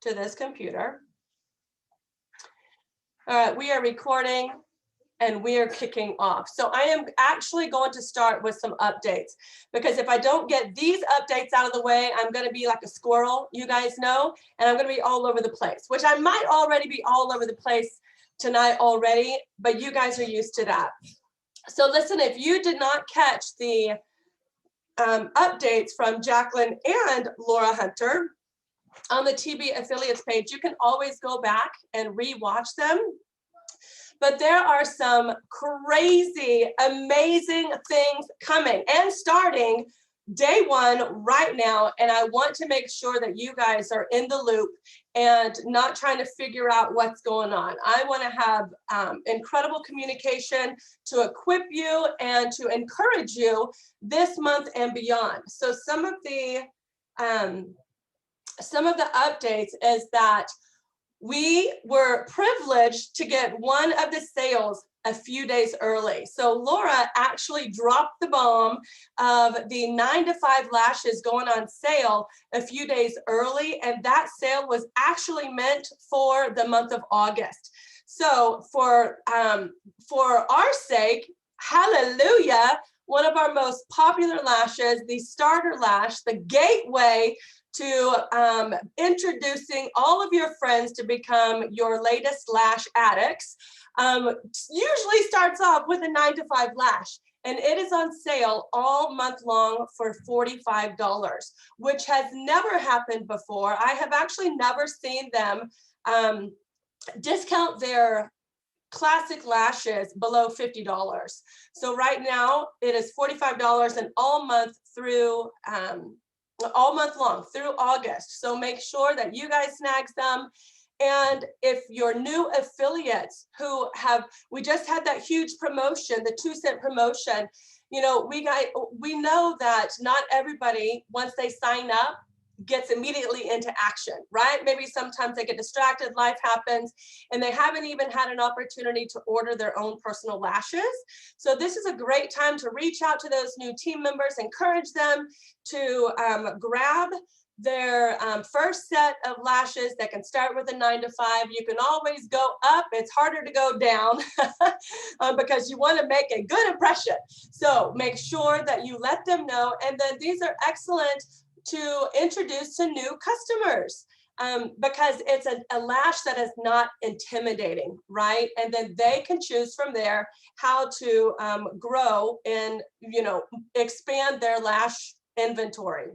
to this computer. All right, we are recording and we are kicking off. So I am actually going to start with some updates, because if I don't get these updates out of the way, I'm going to be like a squirrel, you guys know, and I'm going to be all over the place, which I might already be all over the place tonight already, but you guys are used to that. So listen, if you did not catch the updates from Jacqueline and Laura Hunter on the TB affiliates page, you can always go back and re-watch them. But there are some crazy, amazing things coming and starting day one right now. And I want to make sure that you guys are in the loop and not trying to figure out what's going on. I want to have incredible communication to equip you and to encourage you this month and beyond. So some of the updates is that we were privileged to get one of the sales a few days early. So Laura actually dropped the bomb of the 9 to 5 lashes going on sale a few days early, and that sale was actually meant for the month of August. So for our sake, hallelujah, one of our most popular lashes, the starter lash, the gateway to introducing all of your friends to become your latest lash addicts, usually starts off with a 9 to 5 lash. And it is on sale all month long for $45, which has never happened before. I have actually never seen them discount their classic lashes below $50. So right now it is $45 and all month long through August. So make sure that you guys snag them. And if you're new affiliates we just had that huge promotion, the 2-cent promotion, you know, we know that not everybody, once they sign up, gets immediately into action, right? Maybe sometimes they get distracted, life happens, and they haven't even had an opportunity to order their own personal lashes. So this is a great time to reach out to those new team members, encourage them to grab their first set of lashes that can start with a 9 to 5. You can always go up. It's harder to go down because you want to make a good impression. So make sure that you let them know. And then these are excellent to introduce to new customers because it's a lash that is not intimidating, right? And then they can choose from there how to grow and, you know, expand their lash inventory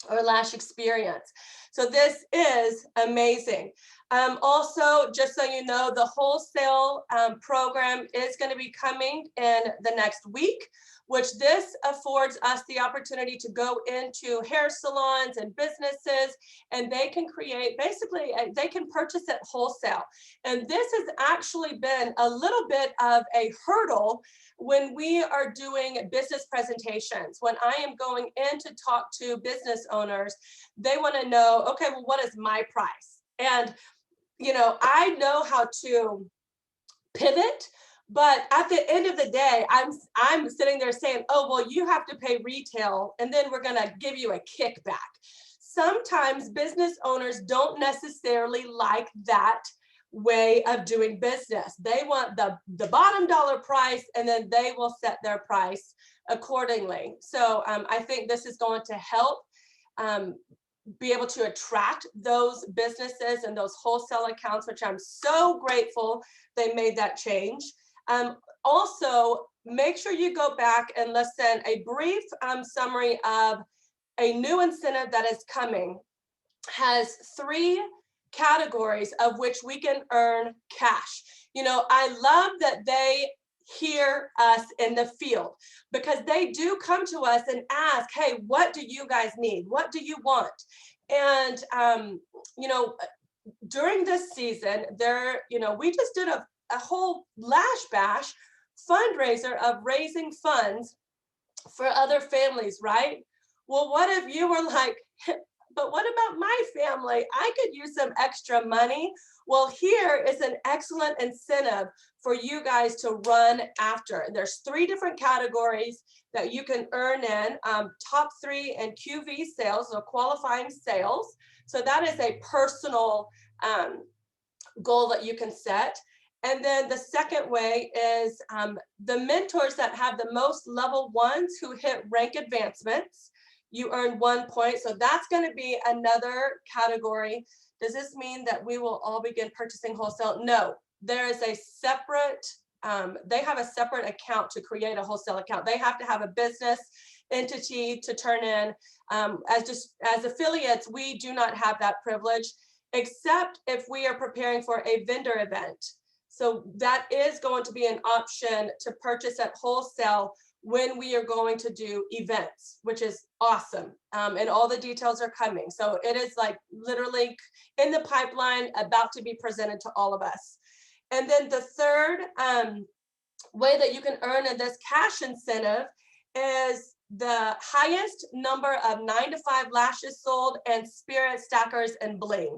or lash experience. So this is amazing. Also, just so you know, the wholesale program is going to be coming in the next week, which this affords us the opportunity to go into hair salons and businesses, and they can create, basically, they can purchase at wholesale. And this has actually been a little bit of a hurdle when we are doing business presentations. When I am going in to talk to business owners, they want to know, okay, well, what is my price? And, you know, I know how to pivot, but at the end of the day, I'm sitting there saying, oh, well, you have to pay retail, and then we're going to give you a kickback. Sometimes business owners don't necessarily like that way of doing business. They want the bottom dollar price, and then they will set their price accordingly. So I think this is going to help be able to attract those businesses and those wholesale accounts, which I'm so grateful they made that change. Also, make sure you go back and listen a brief summary of a new incentive that is coming. Has 3 categories of which we can earn cash. You know, I love that they hear us in the field, because they do come to us and ask, hey, what do you guys need? What do you want? And, you know, during this season, we just did a whole Lash Bash fundraiser of raising funds for other families, right? Well, what if you were like, but what about my family? I could use some extra money. Well, here is an excellent incentive for you guys to run after. And there's 3 different categories that you can earn in. Top 3 and QV sales, or qualifying sales. So that is a personal goal that you can set. And then the second way is the mentors that have the most level ones who hit rank advancements, you earn 1 point. So that's going to be another category. Does this mean that we will all begin purchasing wholesale? No, there is a separate, they have a separate account to create a wholesale account. They have to have a business entity to turn in. As affiliates, we do not have that privilege, except if we are preparing for a vendor event. So that is going to be an option to purchase at wholesale when we are going to do events, which is awesome. And all the details are coming. So it is like literally in the pipeline, about to be presented to all of us. And then the third way that you can earn in this cash incentive is the highest number of 9 to 5 lashes sold and spirit stackers and bling.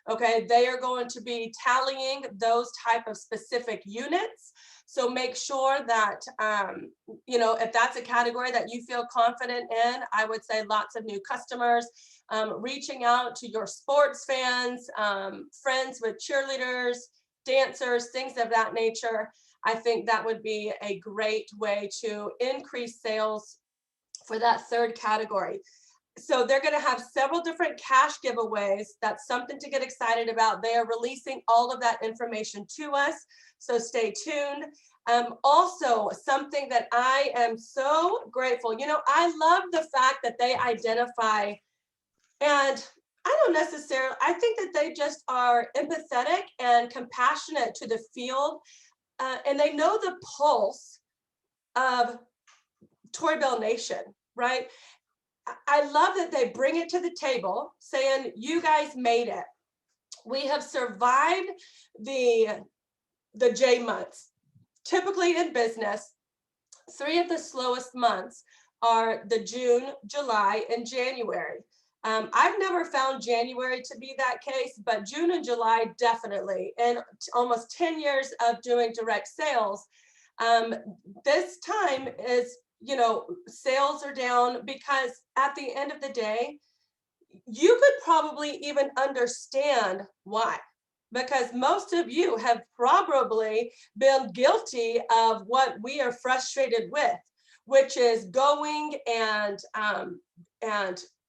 Okay, they are going to be tallying those type of specific units. So make sure that, you know, if that's a category that you feel confident in, I would say lots of new customers, reaching out to your sports fans, friends with cheerleaders, dancers, things of that nature. I think that would be a great way to increase sales for that third category. So they're going to have several different cash giveaways. That's something to get excited about. They are releasing all of that information to us, so stay tuned. Also, something that I am so grateful, you know, I love the fact that they identify, and I don't necessarily, I think that they just are empathetic and compassionate to the field, and they know the pulse of Tori Bell Nation, right? I love that they bring it to the table saying, you guys made it. We have survived the J months. Typically in business, 3 of the slowest months are the June, July, and January. I've never found January to be that case, but June and July definitely. And almost 10 years of doing direct sales, this time is, you know, sales are down because at the end of the day, you could probably even understand why, because most of you have probably been guilty of what we are frustrated with, which is going and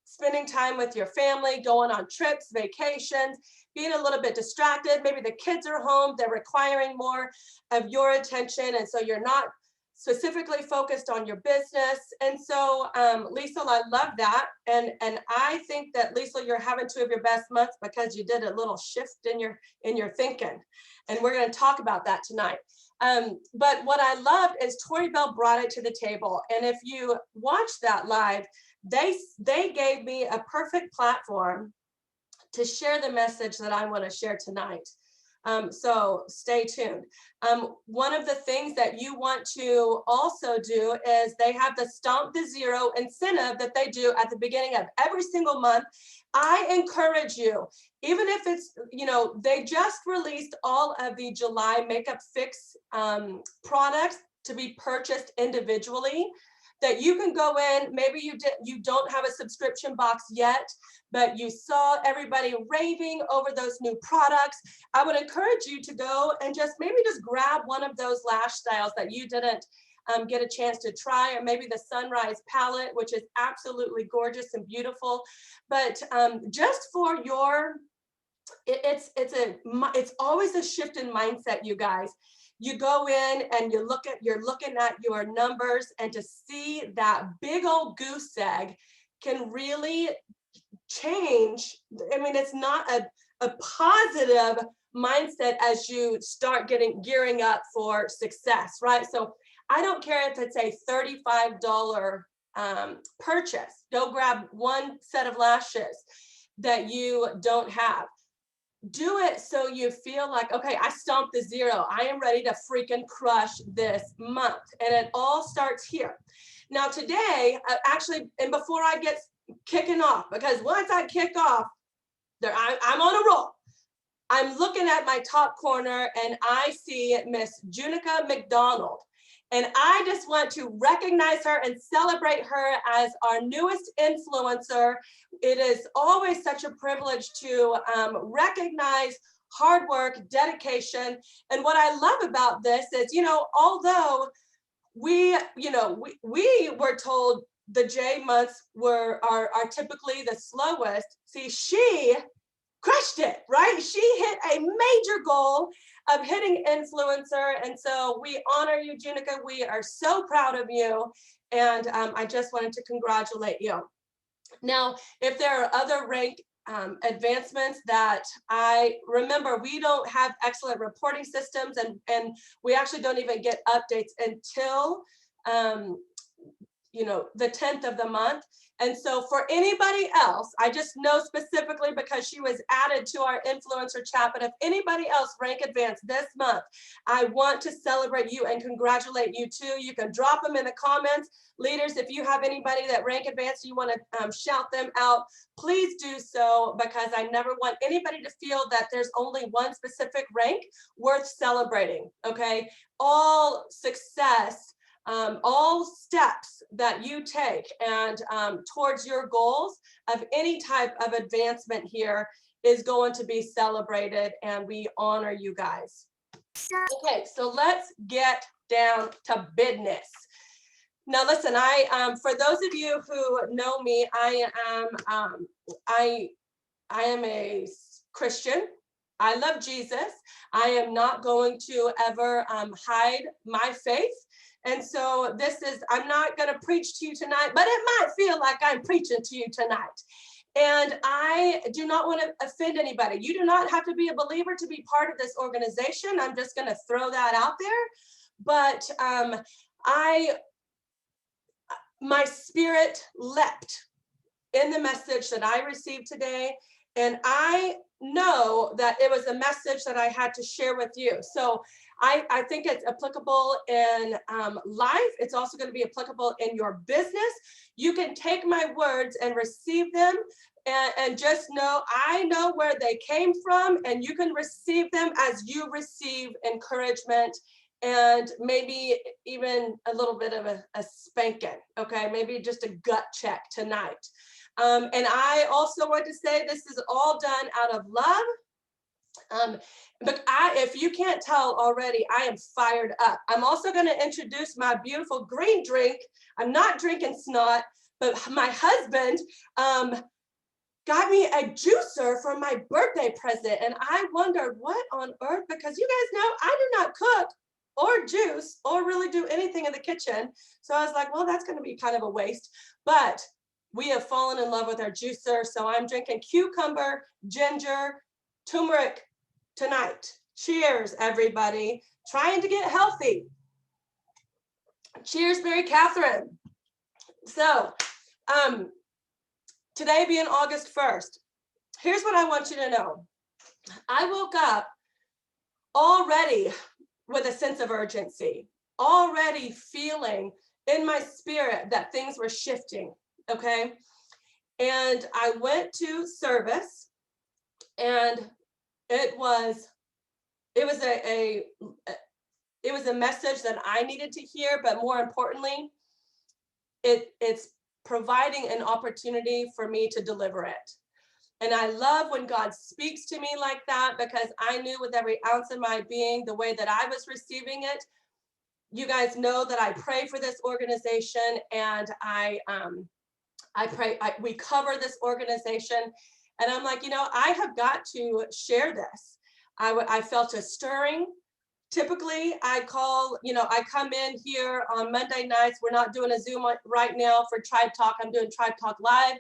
spending time with your family, going on trips, vacations, being a little bit distracted. Maybe the kids are home, they're requiring more of your attention, and so you're not specifically focused on your business. And so Lisa, I love that. And I think that, Lisa, you're having 2 of your best months because you did a little shift in your thinking. And we're going to talk about that tonight. But what I loved is Tori Bell brought it to the table. And if you watched that live, they gave me a perfect platform to share the message that I want to share tonight. So stay tuned. One of the things that you want to also do is they have the Stomp the Zero incentive that they do at the beginning of every single month. I encourage you, even if it's, you know, they just released all of the July Makeup Fix products to be purchased individually, that you can go in. Maybe you don't have a subscription box yet, but you saw everybody raving over those new products. I would encourage you to go and just grab one of those lash styles that you didn't get a chance to try, or maybe the Sunrise palette, which is absolutely gorgeous and beautiful. But just for your, it's always a shift in mindset, you guys. You go in and you're looking at your numbers, and to see that big old goose egg can really change. I mean, it's not a positive mindset as you start gearing up for success, right? So I don't care if it's a $35 purchase. Go grab one set of lashes that you don't have. Do it so you feel like, okay, I stomped the zero. I am ready to freaking crush this month. And it all starts here. Now today, actually, and before I get kicking off, because once I kick off, I'm on a roll. I'm looking at my top corner and I see Miss Junica McDonald. And I just want to recognize her and celebrate her as our newest influencer. It is always such a privilege to recognize hard work, dedication. And what I love about this is, although we were told the J months are typically the slowest. See, she crushed it, right? She hit a major goal of hitting influencer. And so we honor you, Junica. We are so proud of you. And I just wanted to congratulate you. Now, if there are other rank advancements that I remember, we don't have excellent reporting systems, and we actually don't even get updates until the 10th of the month. And so for anybody else, I just know specifically because she was added to our influencer chat, but if anybody else rank advanced this month, I want to celebrate you and congratulate you too. You can drop them in the comments. Leaders, if you have anybody that rank advanced, you want to shout them out, please do so, because I never want anybody to feel that there's only one specific rank worth celebrating, okay? All success, all steps that you take and towards your goals of any type of advancement here is going to be celebrated, and we honor you guys. Okay, so let's get down to business. Now, listen, for those of you who know me, I am a Christian. I love Jesus. I am not going to ever hide my faith. And so I'm not going to preach to you tonight, but it might feel like I'm preaching to you tonight. And I do not want to offend anybody. You do not have to be a believer to be part of this organization. I'm just going to throw that out there. But my spirit leapt in the message that I received today. And I know that it was a message that I had to share with you. So I think it's applicable in life. It's also going to be applicable in your business. You can take my words and receive them and just know I know where they came from, and you can receive them as you receive encouragement and maybe even a little bit of a spanking, okay? Maybe just a gut check tonight. And I also want to say this is all done out of love. But if you can't tell already, I am fired up. I'm also going to introduce my beautiful green drink. I'm not drinking snot, but my husband got me a juicer for my birthday present. And I wondered what on earth, because you guys know I do not cook or juice or really do anything in the kitchen. So I was like, well, that's going to be kind of a waste. But we have fallen in love with our juicer. So I'm drinking cucumber, ginger, turmeric tonight. Cheers, everybody. Trying to get healthy. Cheers, Mary Catherine. So today being August 1st, here's what I want you to know. I woke up already with a sense of urgency, already feeling in my spirit that things were shifting, okay? And I went to service, and it was a message that I needed to hear, but more importantly, it's providing an opportunity for me to deliver it. And I love when God speaks to me like that, because I knew with every ounce of my being, the way that I was receiving it. You guys know that I pray for this organization, and we cover this organization. And I'm like, I have got to share this. I felt a stirring. Typically, I come in here on Monday nights. We're not doing a Zoom right now for Tribe Talk. I'm doing Tribe Talk Live.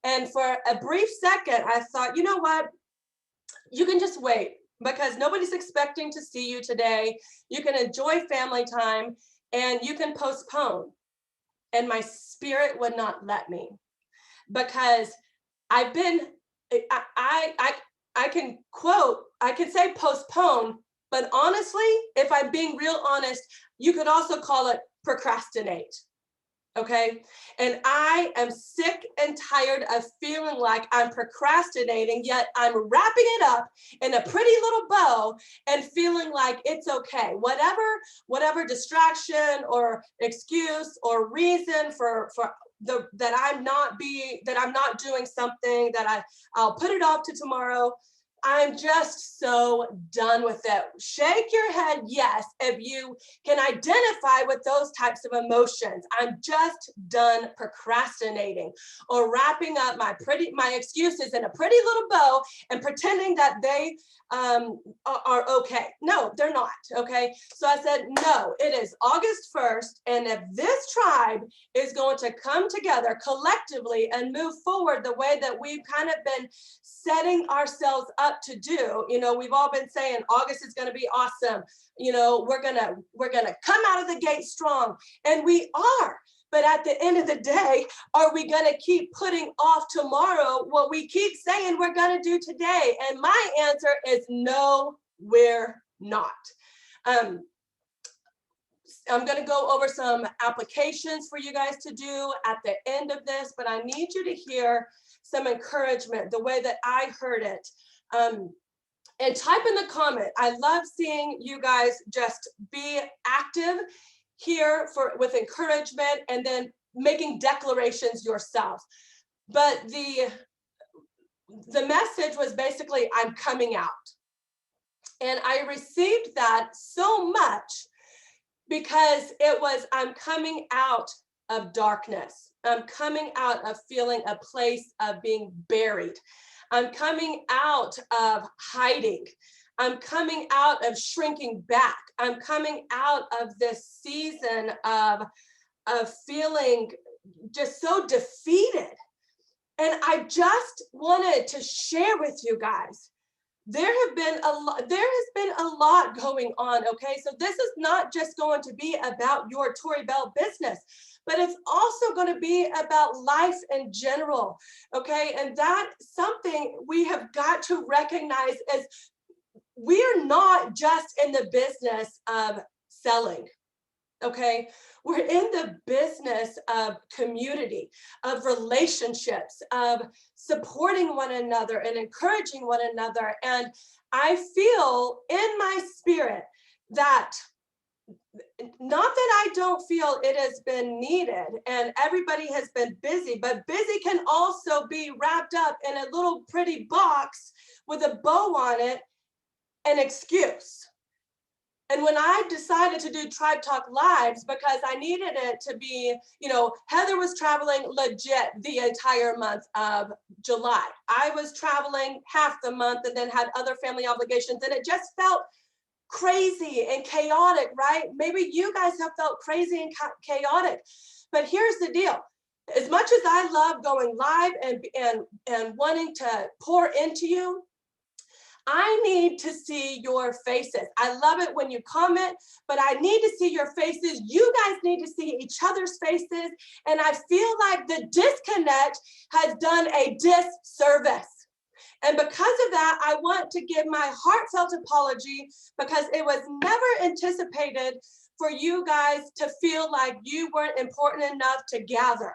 And for a brief second, I thought, you know what? You can just wait, because nobody's expecting to see you today. You can enjoy family time, and you can postpone. And my spirit would not let me, because I can say postpone, but honestly, if I'm being real honest, you could also call it procrastinate. Okay. And I am sick and tired of feeling like I'm procrastinating, yet I'm wrapping it up in a pretty little bow and feeling like it's okay. Whatever distraction or excuse or reason that I'm not doing something, that I'll put it off to tomorrow. I'm just so done with it. Shake your head yes if you can identify with those types of emotions. I'm just done procrastinating or wrapping up my excuses in a pretty little bow and pretending that they are okay. No, they're not. Okay. So I said, no, it is August 1st. And if this tribe is going to come together collectively and move forward the way that we've kind of been setting ourselves up to do, we've all been saying August is going to be awesome. We're going to come out of the gate strong, and we are. But at the end of the day, are we going to keep putting off tomorrow what we keep saying we're going to do today? And my answer is no, we're not. I'm going to go over some applications for you guys to do at the end of this, but I need you to hear some encouragement the way that I heard it. And type in the comment. I love seeing you guys just be active here with encouragement and then making declarations yourself. But the message was basically, I'm coming out. And I received that so much because it was, I'm coming out of darkness. I'm coming out of feeling a place of being buried. I'm coming out of hiding. I'm coming out of shrinking back. I'm coming out of this season of feeling just so defeated. And I just wanted to share with you guys, there has been a lot going on. Okay, so this is not just going to be about your Tori Bell business, but it's also going to be about life in general. Okay, and that's something we have got to recognize, as we're not just in the business of selling. Okay, we're in the business of community, of relationships, of supporting one another and encouraging one another. And I feel in my spirit that, not that I don't feel it has been needed and everybody has been busy, but busy can also be wrapped up in a little pretty box with a bow on it, an excuse. And when I decided to do Tribe Talk Lives, because I needed it to be, Heather was traveling legit the entire month of July. I was traveling half the month and then had other family obligations, and it just felt crazy and chaotic, right? Maybe you guys have felt crazy and chaotic, but here's the deal. As much as I love going live and wanting to pour into you, I need to see your faces. I love it when you comment, but I need to see your faces. You guys need to see each other's faces. And I feel like the disconnect has done a disservice. And because of that, I want to give my heartfelt apology, because it was never anticipated for you guys to feel like you weren't important enough to gather.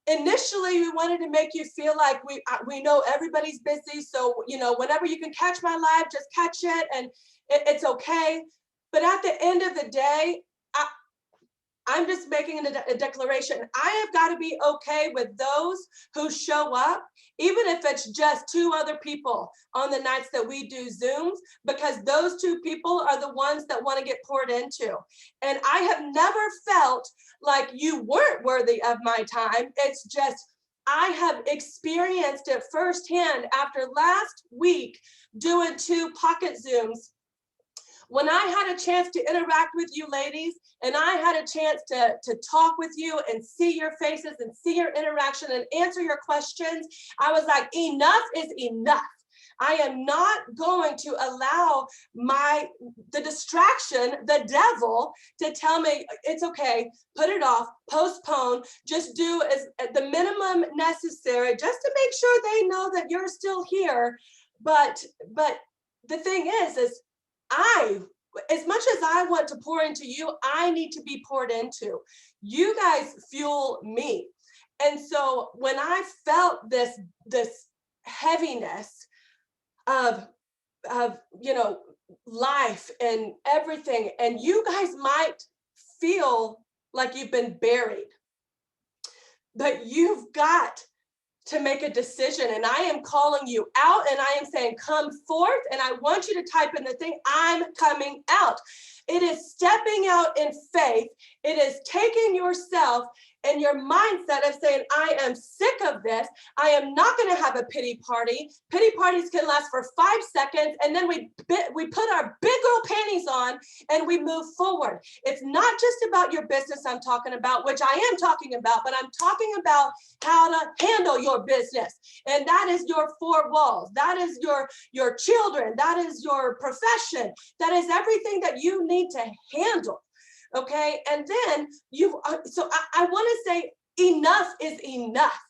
Initially, we wanted to make you feel like we know everybody's busy. So, whenever you can catch my live, just catch it, and it's okay. But at the end of the day, I'm just making a declaration. I have got to be okay with those who show up, even if it's just two other people on the nights that we do Zooms, because those two people are the ones that want to get poured into. And I have never felt like you weren't worthy of my time. It's just, I have experienced it firsthand after last week doing 2 pocket Zooms. When I had a chance to interact with you ladies, and I had a chance to talk with you and see your faces and see your interaction and answer your questions, I was like, enough is enough. I am not going to allow the distraction, the devil, to tell me it's okay, put it off, postpone, just do as the minimum necessary just to make sure they know that you're still here. But the thing is I as much as I want to pour into you, I need to be poured into. You guys fuel me. And so when I felt this heaviness of life and everything, and you guys might feel like you've been buried, but you've got to make a decision. And I am calling you out, and I am saying, come forth. And I want you to type in the thing, I'm coming out. It is stepping out in faith. It is taking yourself and your mindset of saying, I am sick of this. I am not going to have a pity party. Pity parties can last for 5 seconds, and then we put our big old panties on and we move forward. It's not just about your business I'm talking about, which I am talking about, but I'm talking about how to handle your business. And that is your 4 walls. That is your children. That is your profession. That is everything that you need to handle. Okay. And then so I want to say enough is enough.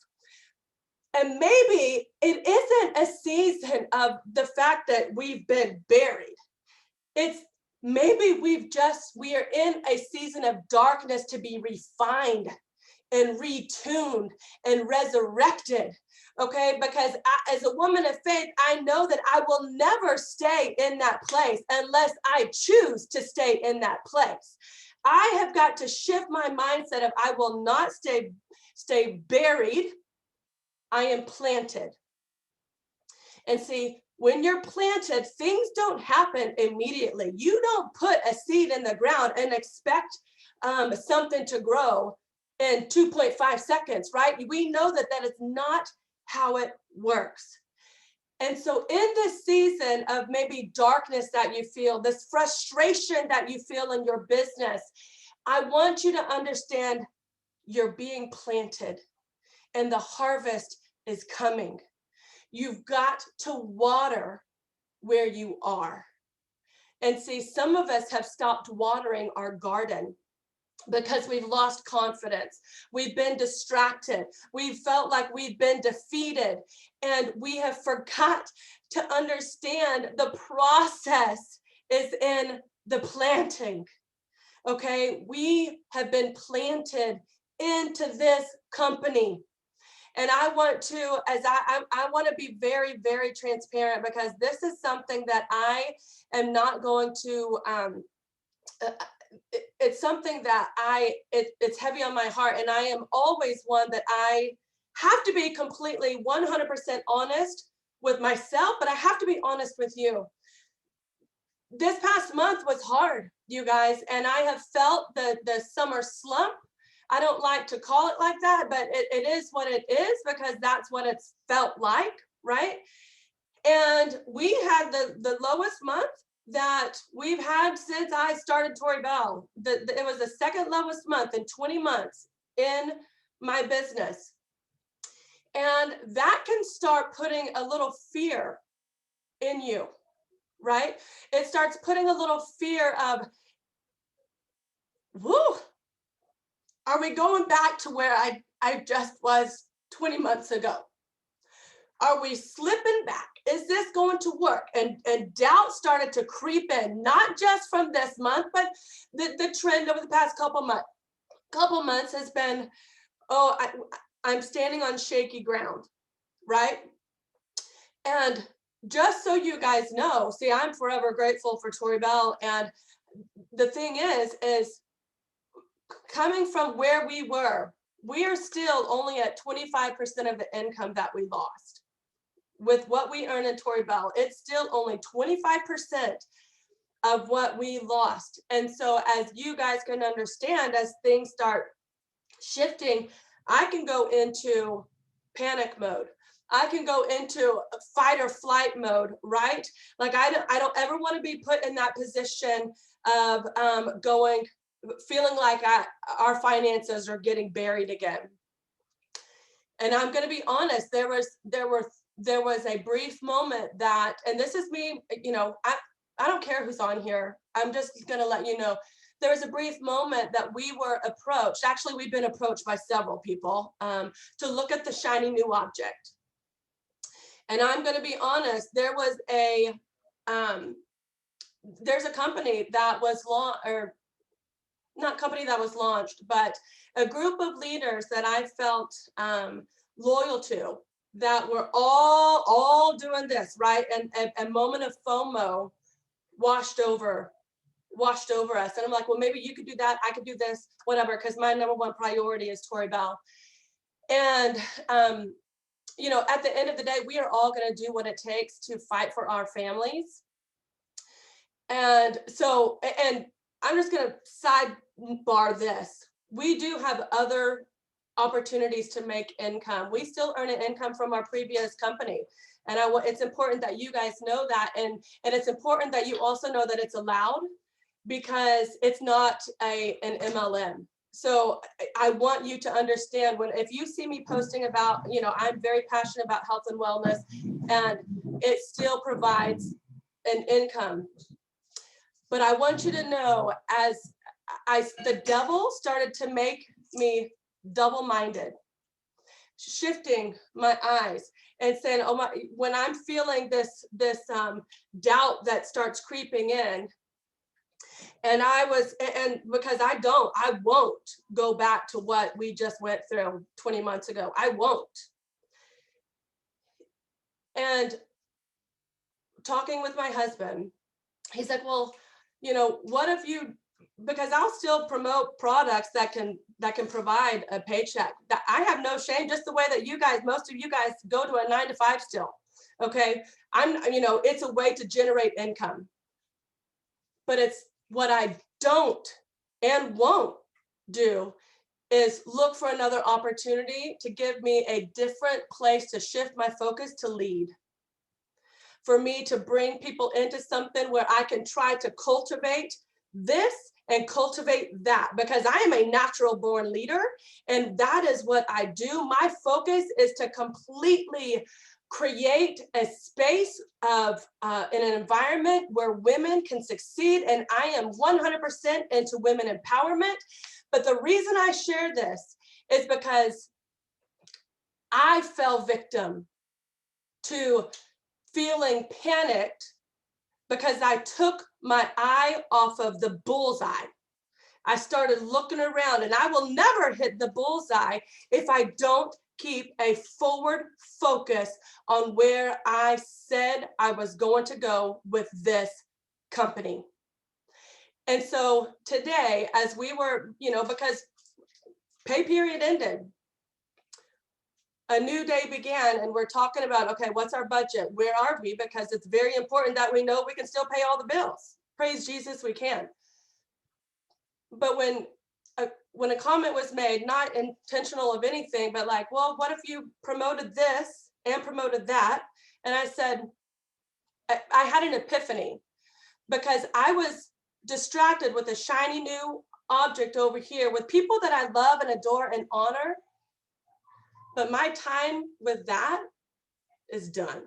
And maybe it isn't a season of the fact that we've been buried. It's maybe we are in a season of darkness to be refined and retuned and resurrected. Okay, because as a woman of faith, I know that I will never stay in that place unless I choose to stay in that place. I have got to shift my mindset of I will not stay buried. I am planted. And see, when you're planted, things don't happen immediately. You don't put a seed in the ground and expect something to grow in 2.5 seconds, right? We know that is not how it works. And so in this season of maybe darkness that you feel, this frustration that you feel in your business, I want you to understand you're being planted and the harvest is coming. You've got to water where you are. And see, some of us have stopped watering our garden because we've lost confidence. We've been distracted. We felt like we've been defeated, and we have forgot to understand the process is in the planting. Okay, we have been planted into this company. And I want to, I want to be very, very transparent, because this is something that I am not going to, it's something that it's heavy on my heart. And I am always one that I have to be completely 100% honest with myself, but I have to be honest with you. This past month was hard, you guys, and I have felt the summer slump. I don't like to call it like that, but it is what it is, because that's what it's felt like, right? And we had the lowest month that we've had since I started Tori Bell. It was the second lowest month in 20 months in my business. And that can start putting a little fear in you, right? It starts putting a little fear of, whoo, are we going back to where I just was 20 months ago? Are we slipping back? Is this going to work? And doubt started to creep in, not just from this month, but the trend over the past couple months has been, oh, I'm standing on shaky ground, right? And just so you guys know, see, I'm forever grateful for Tori Bell. And the thing is coming from where we were, we are still only at 25% of the income that we lost. With what we earn in Tori Bell, it's still only 25% of what we lost. And so as you guys can understand, as things start shifting, I can go into panic mode. I can go into fight or flight mode, right? Like I don't ever want to be put in that position of feeling like our finances are getting buried again. And I'm going to be honest, there was a brief moment that, and this is me, I don't care who's on here. I'm just going to let you know. There was a brief moment that we were approached. Actually, we've been approached by several people to look at the shiny new object. And I'm going to be honest, there was there's a company that was launched, or not company that was launched, but a group of leaders that I felt loyal to, that were all doing this, right? And a moment of FOMO washed over us. And I'm like, well, maybe you could do that. I could do this, whatever, because my number one priority is Tori Bell. And, you know, at the end of the day, we are all going to do what it takes to fight for our families. And so, and I'm just going to sidebar this. We do have other opportunities to make income. We still earn an income from our previous company. And it's important that you guys know that. And it's important that you also know that it's allowed, because it's not an MLM. So I want you to understand, if you see me posting about, you know, I'm very passionate about health and wellness, and it still provides an income. But I want you to know, as the devil started to make me double-minded, shifting my eyes and saying, oh my, when I'm feeling this doubt that starts creeping in, and because I won't go back to what we just went through 20 months ago. I won't. And talking with my husband, he's like, well, you know, what if you, because I'll still promote products that can provide a paycheck. That I have no shame, just the way that you guys, most of you guys go to a 9-to-5 still. Okay. You know, it's a way to generate income, but it's what I don't and won't do is look for another opportunity to give me a different place to shift my focus to lead. For me to bring people into something where I can try to cultivate this and cultivate that, because I am a natural born leader, and that is what I do. My focus is to completely create a space of in an environment where women can succeed, and I am 100% into women empowerment. But the reason I share this is because I fell victim to feeling panicked because I took my eye off of the bullseye. I started looking around, and I will never hit the bullseye if I don't keep a forward focus on where I said I was going to go with this company. And so today, as we were, you know, because pay period ended, a new day began, and we're talking about, okay, what's our budget? Where are we? Because it's very important that we know we can still pay all the bills. Praise Jesus, we can. But when a comment was made, not intentional of anything, but like, well, what if you promoted this and promoted that? And I said, I had an epiphany, because I was distracted with a shiny new object over here with people that I love and adore and honor. But my time with that is done.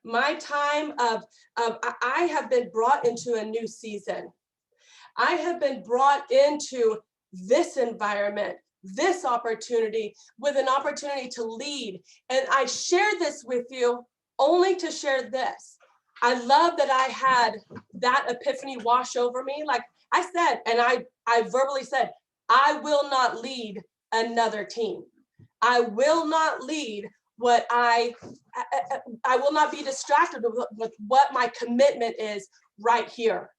My time I have been brought into a new season. I have been brought into this environment, this opportunity, with an opportunity to lead. And I share this with you only to share this. I love that I had that epiphany wash over me. Like I said, and I verbally said, I will not lead another team. I will not lead what I will not be distracted with what my commitment is right here.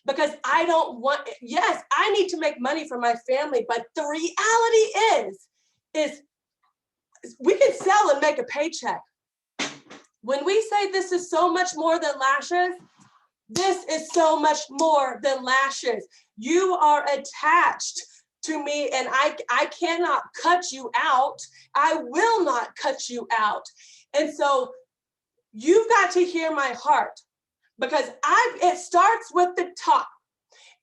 Because I don't want, yes, I need to make money for my family, but the reality is we can sell and make a paycheck. When we say this is so much more than lashes, this is so much more than lashes. You are attached to me, and I cannot cut you out. I will not cut you out. And so you've got to hear my heart, because it starts with the top.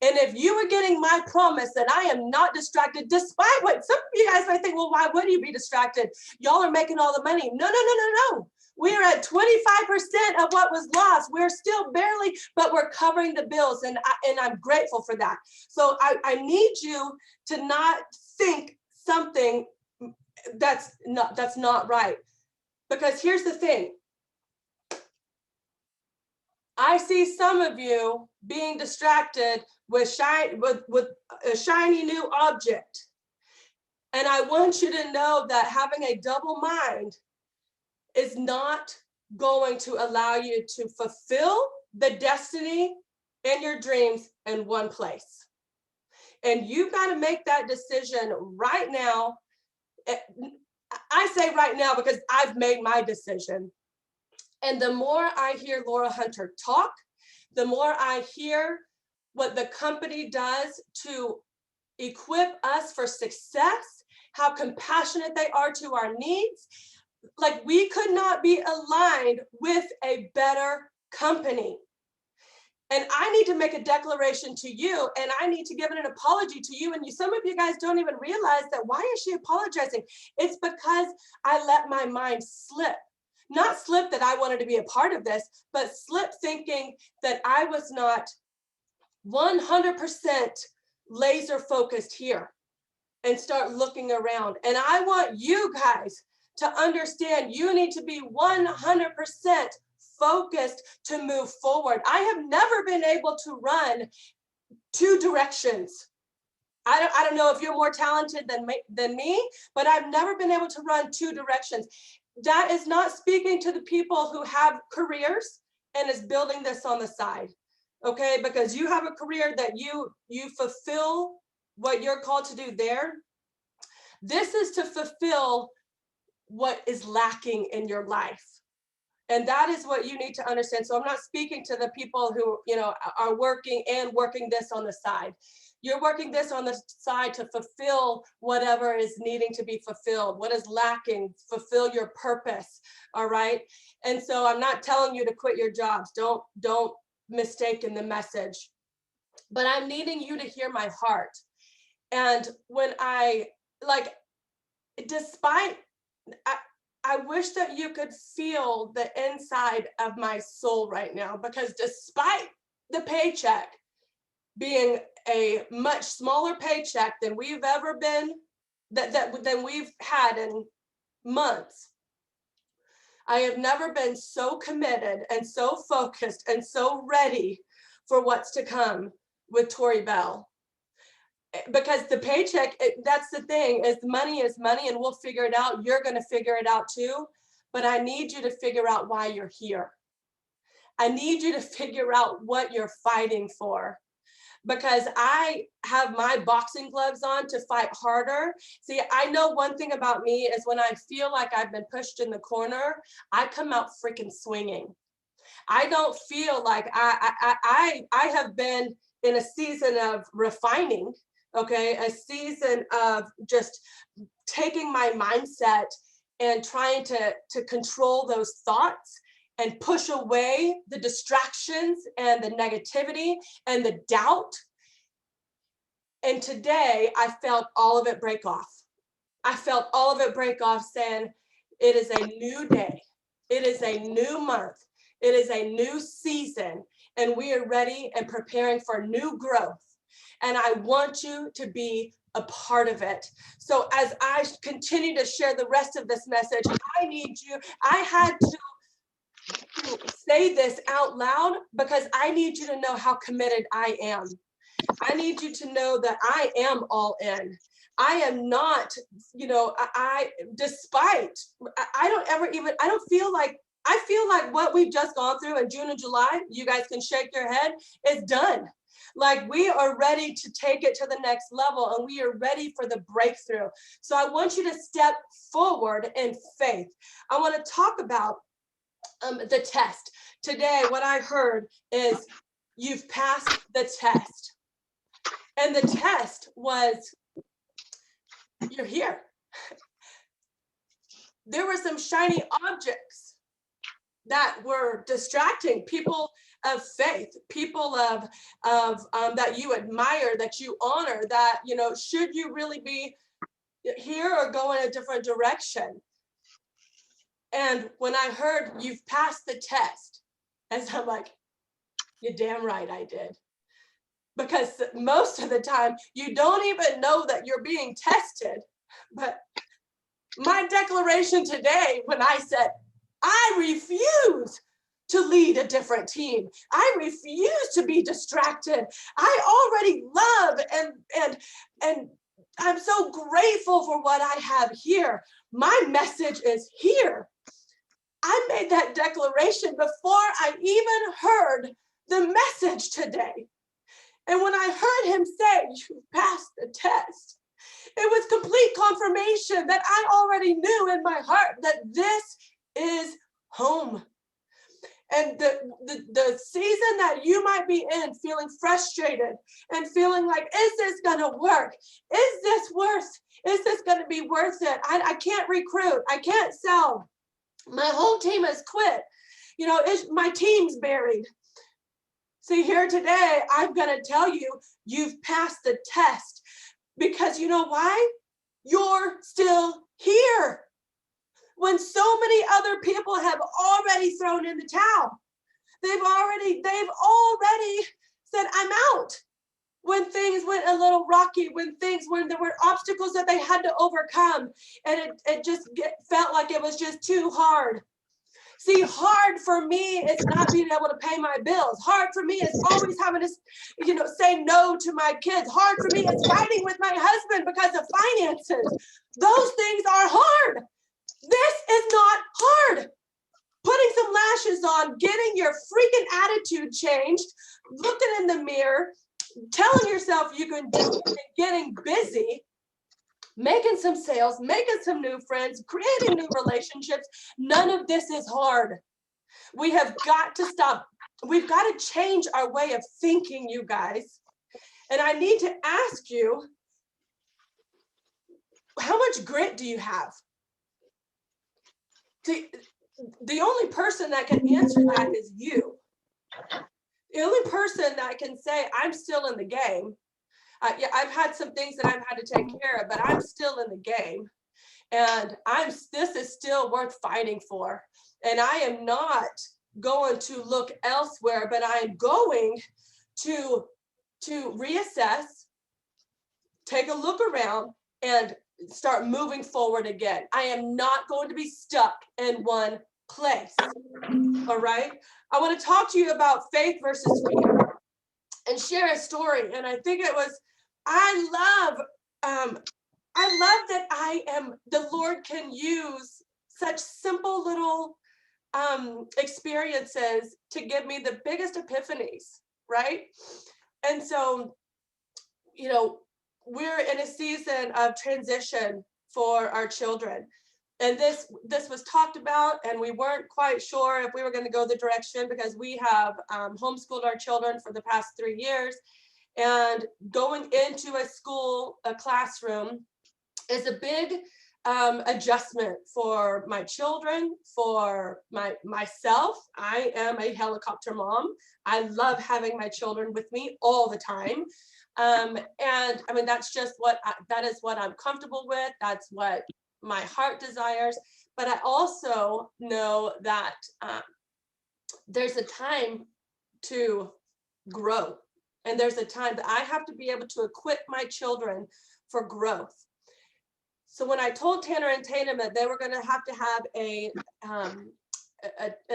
And if you are getting my promise that I am not distracted, despite what some of you guys might think, well, why would you be distracted? Y'all are making all the money. No. We are at 25% of what was lost. We're still barely, but we're covering the bills, and I'm grateful for that. So I need you to not think something that's not right. Because here's the thing. I see some of you being distracted with a shiny new object. And I want you to know that having a double mind is not going to allow you to fulfill the destiny and your dreams in one place. And you've got to make that decision right now. I say right now because I've made my decision. And the more I hear Laura Hunter talk, the more I hear what the company does to equip us for success, how compassionate they are to our needs. Like, we could not be aligned with a better company. And I need to make a declaration to you, and I need to give an apology to you. And some of you guys don't even realize that. Why is she apologizing? It's because I let my mind slip. Not slip that I wanted to be a part of this, but slip thinking that I was not 100% laser focused here, and start looking around. And I want you guys to understand you need to be 100% focused to move forward. I have never been able to run two directions. I don't know if you're more talented than me, but I've never been able to run two directions. That is not speaking to the people who have careers and is building this on the side, okay? Because you have a career that you fulfill what you're called to do there. This is to fulfill what is lacking in your life. And that is what you need to understand. So I'm not speaking to the people who, are working this on the side. You're working this on the side to fulfill whatever is needing to be fulfilled, what is lacking, fulfill your purpose, all right? And so I'm not telling you to quit your jobs. Don't mistake in the message. But I'm needing you to hear my heart. And when I wish that you could feel the inside of my soul right now, because despite the paycheck being a much smaller paycheck than we've ever been, than we've had in months, I have never been so committed and so focused and so ready for what's to come with Tori Bell. Because the paycheck, that's the thing, is money and we'll figure it out. You're going to figure it out too. But I need you to figure out why you're here. I need you to figure out what you're fighting for. Because I have my boxing gloves on to fight harder. See, I know one thing about me is when I feel like I've been pushed in the corner, I come out freaking swinging. I don't feel like I have been in a season of refining. Okay, a season of just taking my mindset and trying to control those thoughts and push away the distractions and the negativity and the doubt. And today I felt all of it break off. I felt all of it break off, saying, it is a new day. It is a new month. It is a new season, and we are ready and preparing for new growth. And I want you to be a part of it. So as I continue to share the rest of this message, I had to say this out loud because I need you to know how committed I am. I need you to know that I am all in. I am not, I feel like what we've just gone through in June and July, you guys can shake your head, is done. Like, we are ready to take it to the next level, and we are ready for the breakthrough. So I want you to step forward in faith. I want to talk about the test. Today, what I heard is you've passed the test. And the test was, you're here. There were some shiny objects that were distracting people of faith, people of that you admire, that you honor, that, should you really be here or go in a different direction? And when I heard you've passed the test, as I'm like, you're damn right I did. Because most of the time you don't even know that you're being tested. But my declaration today, when I said, I refuse to lead a different team. I refuse to be distracted. I already love and I'm so grateful for what I have here. My message is here. I made that declaration before I even heard the message today. And when I heard him say, you passed the test, it was complete confirmation that I already knew in my heart that this is home. And the season that you might be in, feeling frustrated and feeling like, is this gonna work? Is this gonna be worth it? I can't recruit, I can't sell. My whole team has quit. You know, my team's buried. See, here today, I'm gonna tell you, you've passed the test. Because you know why? You're still here. When so many other people have already thrown in the towel. They've already said, I'm out. When things went a little rocky, when there were obstacles that they had to overcome, and it just felt like it was just too hard. See, hard for me is not being able to pay my bills. Hard for me is always having to, say no to my kids. Hard for me is fighting with my husband because of finances. Those things are hard. This is not hard. Putting some lashes on, getting your freaking attitude changed, looking in the mirror, telling yourself you can do it, and getting busy, making some sales, making some new friends, creating new relationships. None of this is hard. We have got to stop. We've got to change our way of thinking, you guys. And I need to ask you, how much grit do you have? The only person that can answer that is you. The only person that can say, I'm still in the game. Yeah, I've had some things that I've had to take care of, but I'm still in the game. And this is still worth fighting for. And I am not going to look elsewhere, but I am going to reassess, take a look around, and start moving forward again. I am not going to be stuck in one place. All right. I want to talk to you about faith versus fear and share a story. And I think it was, I love that the Lord can use such simple little experiences to give me the biggest epiphanies, right? And so, we're in a season of transition for our children. And this was talked about, and we weren't quite sure if we were going to go the direction, because we have homeschooled our children for the past 3 years. And going into a classroom is a big adjustment for my children, for myself. I am a helicopter mom. I love having my children with me all the time. And I mean, that's just that is what I'm comfortable with. That's what my heart desires. But I also know that there's a time to grow. And there's a time that I have to be able to equip my children for growth. So when I told Tanner and Tatum that they were going to have an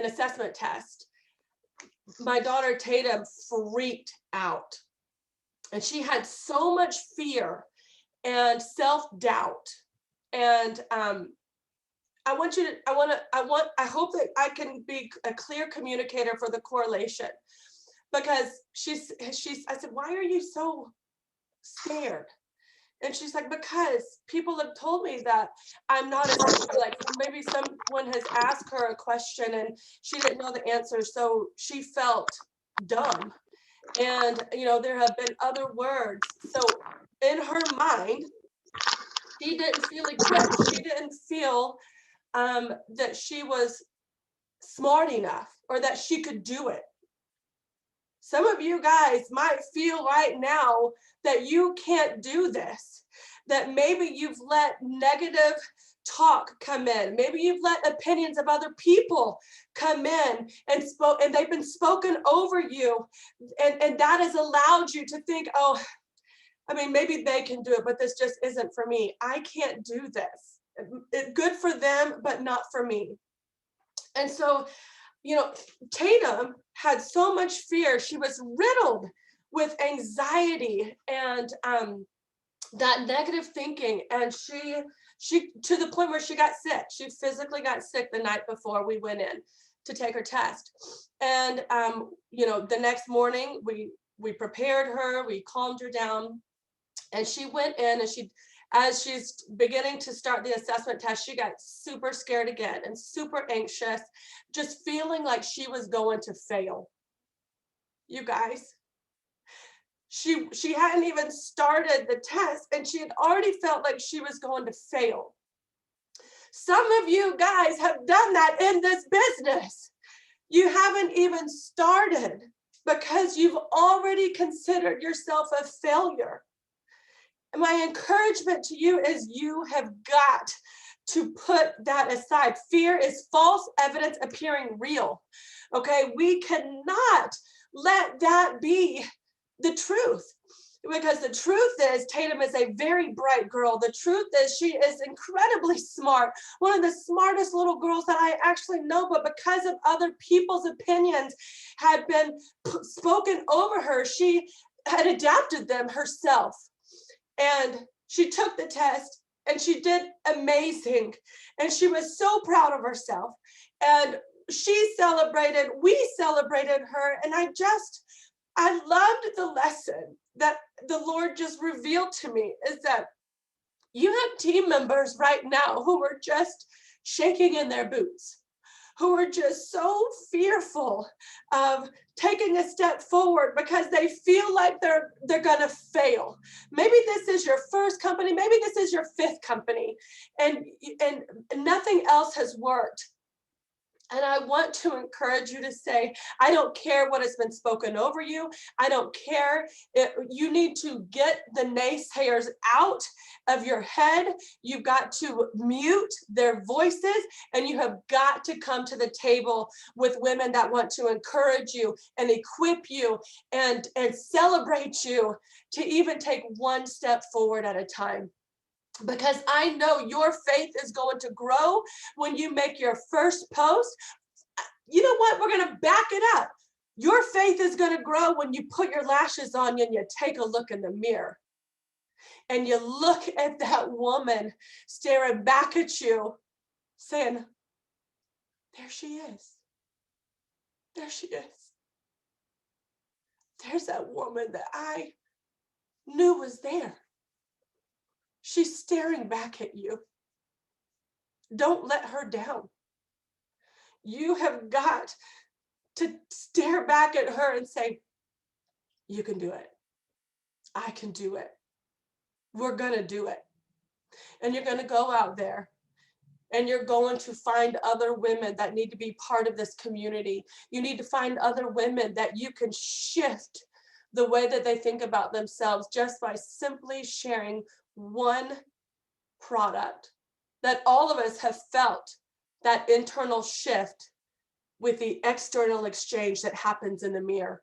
assessment test, my daughter Tatum freaked out. And she had so much fear and self-doubt. And I hope that I can be a clear communicator for the correlation, because I said, why are you so scared? And she's like, because people have told me that I'm not like, maybe someone has asked her a question and she didn't know the answer, so she felt dumb. And there have been other words. So in her mind, she didn't feel equipped. She didn't feel that she was smart enough or that she could do it. Some of you guys might feel right now that you can't do this, that maybe you've let negative talk come in. Maybe you've let opinions of other people come in and they've been spoken over you. And that has allowed you to think, oh, I mean, maybe they can do it, but this just isn't for me. I can't do this. It's good for them, but not for me. And so, Tatum had so much fear. She was riddled with anxiety and that negative thinking. And she to the point where she got sick. She physically got sick the night before we went in to take her test. And the next morning we prepared her, we calmed her down, and she went in, and as she's beginning to start the assessment test, she got super scared again and super anxious, just feeling like she was going to fail. You guys, she hadn't even started the test and she had already felt like she was going to fail. Some of you guys have done that in this business. You haven't even started because you've already considered yourself a failure. My encouragement to you is you have got to put that aside. Fear is false evidence appearing real. Okay, we cannot let that be the truth, because the truth is Tatum is a very bright girl. The truth is she is incredibly smart, one of the smartest little girls that I actually know, but because of other people's opinions had been spoken over her, she had adapted them herself. And she took the test and she did amazing. And she was so proud of herself. And she celebrated, we celebrated her. And I loved the lesson that the Lord just revealed to me, is that you have team members right now who are just shaking in their boots, who are just so fearful of taking a step forward because they feel like they're gonna fail. Maybe this is your first company, maybe this is your fifth company, and nothing else has worked. And I want to encourage you to say, I don't care what has been spoken over you. I don't care. You need to get the naysayers out of your head. You've got to mute their voices, and you have got to come to the table with women that want to encourage you and equip you and celebrate you to even take one step forward at a time. Because I know your faith is going to grow when you make your first post. You know what? We're going to back it up. Your faith is going to grow when you put your lashes on and you take a look in the mirror. And you look at that woman staring back at you, saying, there she is. There she is. There's that woman that I knew was there. She's staring back at you. Don't let her down. You have got to stare back at her and say, you can do it. I can do it. We're going to do it. And you're going to go out there and you're going to find other women that need to be part of this community. You need to find other women that you can shift the way that they think about themselves just by simply sharing one product. That all of us have felt that internal shift with the external exchange that happens in the mirror.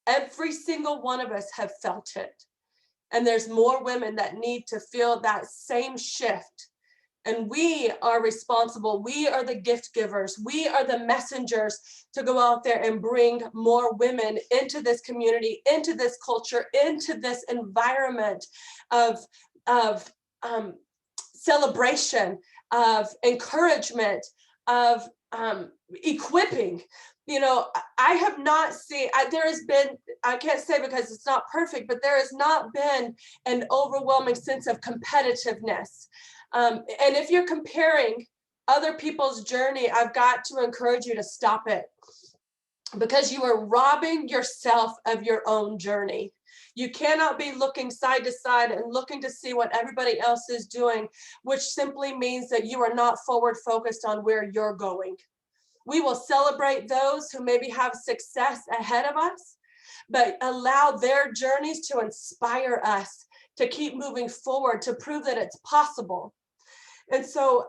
Every single one of us have felt it. And there's more women that need to feel that same shift. And we are responsible. We are the gift givers. We are the messengers to go out there and bring more women into this community, into this culture, into this environment of celebration, of encouragement, of equipping. I have not seen, there has been, I can't say because it's not perfect, but there has not been an overwhelming sense of competitiveness. And if you're comparing other people's journey, I've got to encourage you to stop it, because you are robbing yourself of your own journey. You cannot be looking side to side and looking to see what everybody else is doing, which simply means that you are not forward focused on where you're going. We will celebrate those who maybe have success ahead of us, but allow their journeys to inspire us to keep moving forward, to prove that it's possible. And so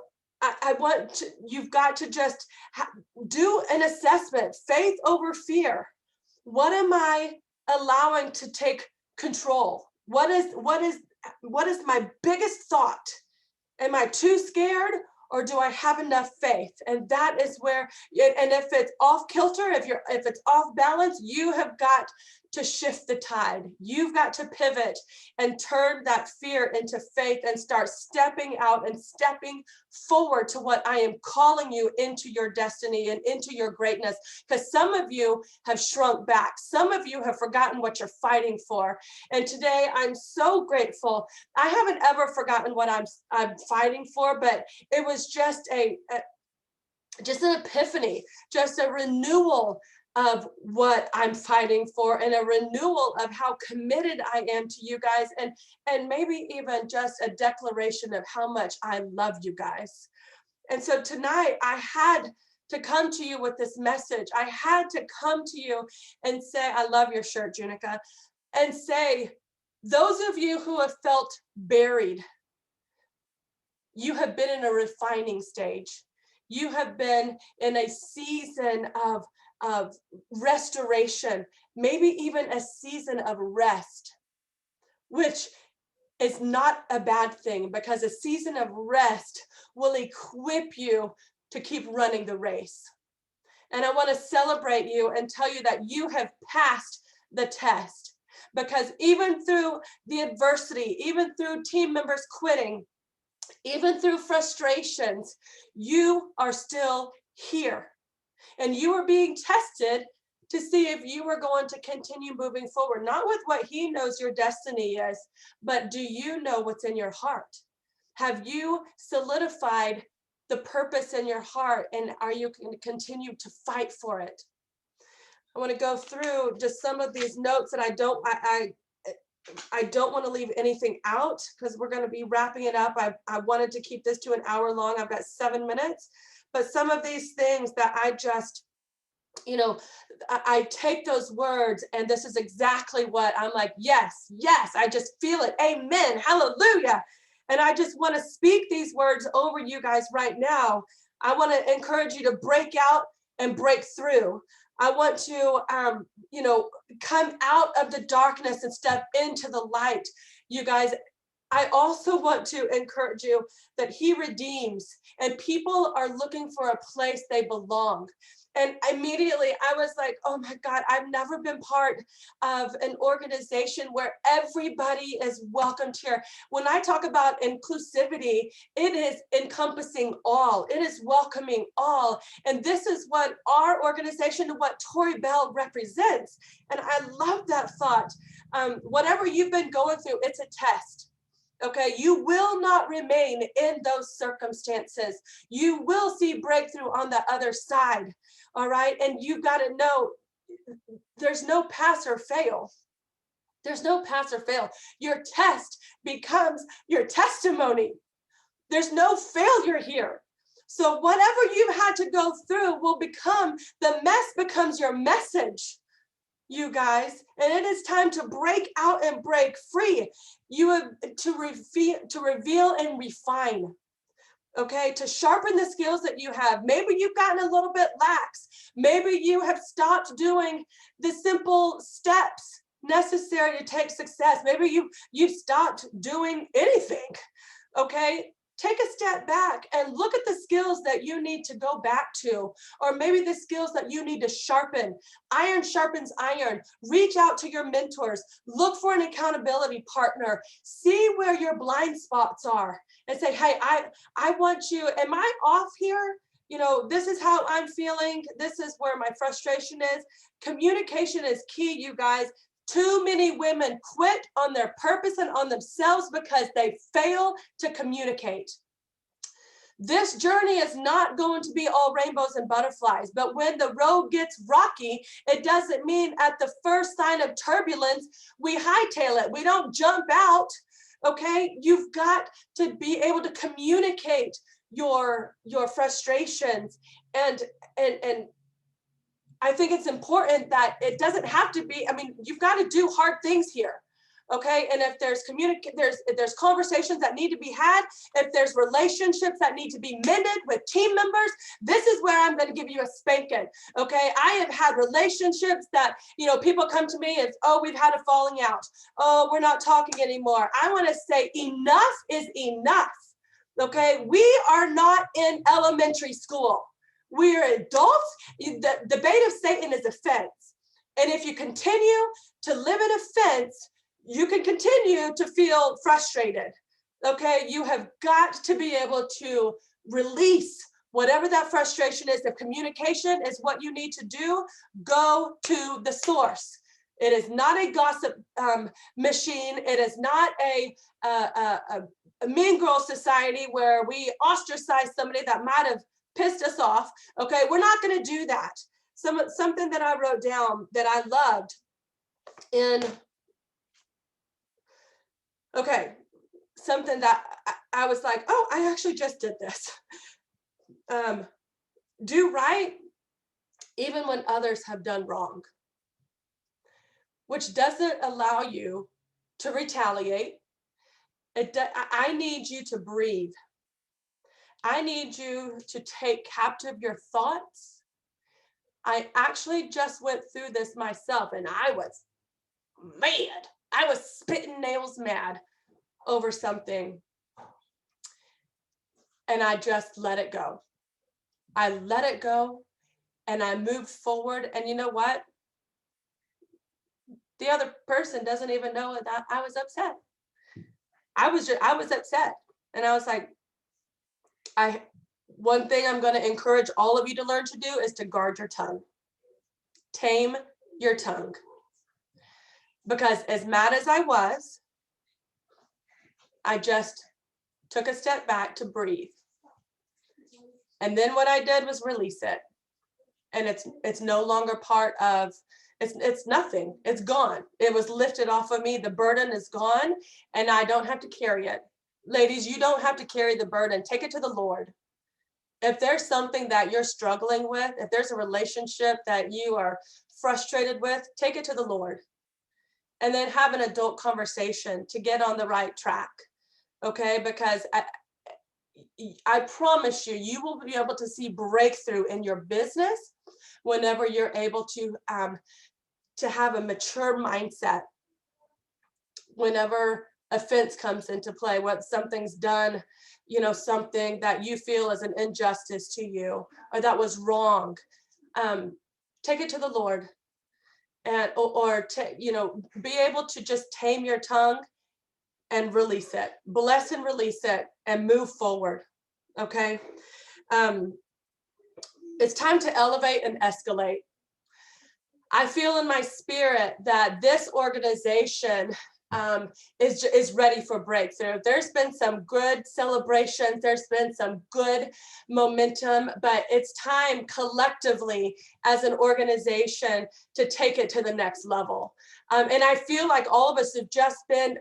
you've got to just do an assessment, faith over fear. What am I allowing to take control? What is my biggest thought? Am I too scared, or do I have enough faith? And that is where, and if it's off kilter, if it's off balance, you have got to shift the tide. You've got to pivot and turn that fear into faith and start stepping out and stepping forward to what I am calling you into your destiny and into your greatness. Because some of you have shrunk back. Some of you have forgotten what you're fighting for. And today I'm so grateful. I haven't ever forgotten what I'm fighting for, but it was just just an epiphany, just a renewal of what I'm fighting for, and a renewal of how committed I am to you guys, and maybe even just a declaration of how much I love you guys. And so tonight I had to come to you with this message. I had to come to you and say, I love your shirt, Junica, and say, those of you who have felt buried, you have been in a refining stage. You have been in a season of restoration, maybe even a season of rest, which is not a bad thing, because a season of rest will equip you to keep running the race. And I want to celebrate you and tell you that you have passed the test, because even through the adversity, even through team members quitting, even through frustrations, you are still here. And you are being tested to see if you are going to continue moving forward, not with what he knows your destiny is, but do you know what's in your heart? Have you solidified the purpose in your heart, and are you going to continue to fight for it? I want to go through just some of these notes, and I don't want to leave anything out, because we're going to be wrapping it up. I wanted to keep this to an hour long. I've got 7 minutes. But some of these things that I just, I take those words, and this is exactly what I'm like, yes, I just feel it. Amen. Hallelujah. And I just want to speak these words over you guys right now. I want to encourage you to break out and break through. I want to, come out of the darkness and step into the light, you guys. I also want to encourage you that he redeems, and people are looking for a place they belong. And immediately I was like, oh my God, I've never been part of an organization where everybody is welcomed here. When I talk about inclusivity, it is encompassing all. It is welcoming all. And this is what our organization and what Tori Bell represents. And I love that thought. Whatever you've been going through, it's a test. Okay, you will not remain in those circumstances. You will see breakthrough on the other side. All right, and you got to know there's no pass or fail. There's no pass or fail. Your test becomes your testimony. There's no failure here. So whatever you've had to go through will become, the mess becomes your message, you guys. And it is time to break out and break free. You have to reveal and refine. Okay, to sharpen the skills that you have. Maybe you've gotten a little bit lax. Maybe you have stopped doing the simple steps necessary to take success. Maybe you've stopped doing anything. Okay, take a step back and look at the skills that you need to go back to, or maybe the skills that you need to sharpen. Iron sharpens iron. Reach out to your mentors. Look for an accountability partner. See where your blind spots are and say, hey, I want you, am I off here? This is how I'm feeling. This is where my frustration is. Communication is key, you guys. Too many women quit on their purpose and on themselves because they fail to communicate. This journey is not going to be all rainbows and butterflies, but when the road gets rocky, it doesn't mean at the first sign of turbulence, we hightail it. We don't jump out, okay? You've got to be able to communicate your frustrations, and I think it's important that it doesn't have to be, you've got to do hard things here. Okay, and if there's there's conversations that need to be had, if there's relationships that need to be mended with team members, this is where I'm going to give you a spanking. Okay, I have had relationships that people come to me and, oh, we've had a falling out, oh, we're not talking anymore. I want to say enough is enough. Okay, we are not in elementary school. We are adults. The bait of Satan is offense. And if you continue to live in offense, you can continue to feel frustrated. Okay, you have got to be able to release whatever that frustration is. If communication is what you need to do, go to the source. It is not a gossip machine. It is not a mean girl society where we ostracize somebody that might have pissed us off. Okay, we're not going to do that. Something that I wrote down that I loved in, okay, something that I was like, oh, I actually just did this. Do right even when others have done wrong, which doesn't allow you to retaliate. I need you to breathe. I need you to take captive your thoughts. I actually just went through this myself, and I was mad. I was spitting nails mad over something. And I just let it go. I let it go and I moved forward. And you know what? The other person doesn't even know that I was upset. I was upset. And I was like, one thing I'm going to encourage all of you to learn to do is to guard your tongue. Tame your tongue. Because as mad as I was, I just took a step back to breathe. And then what I did was release it. And it's no longer part of, it's nothing. It's gone. It was lifted off of me. The burden is gone and I don't have to carry it. Ladies, you don't have to carry the burden. Take it to the Lord. If there's something that you're struggling with, if there's a relationship that you are frustrated with, take it to the Lord. And then have an adult conversation to get on the right track. Okay? Because I promise you, you will be able to see breakthrough in your business whenever you're able to have a mature mindset. Whenever offense comes into play, when something's done, you know, something that you feel is an injustice to you or that was wrong, take it to the Lord, and you know, be able to just tame your tongue and release it, bless and release it, and move forward. Okay. It's time to elevate and escalate. I feel in my spirit that this organization is ready for breakthrough. There's been some good celebrations. There's been some good momentum, but it's time collectively as an organization to take it to the next level. And I feel like all of us have just been,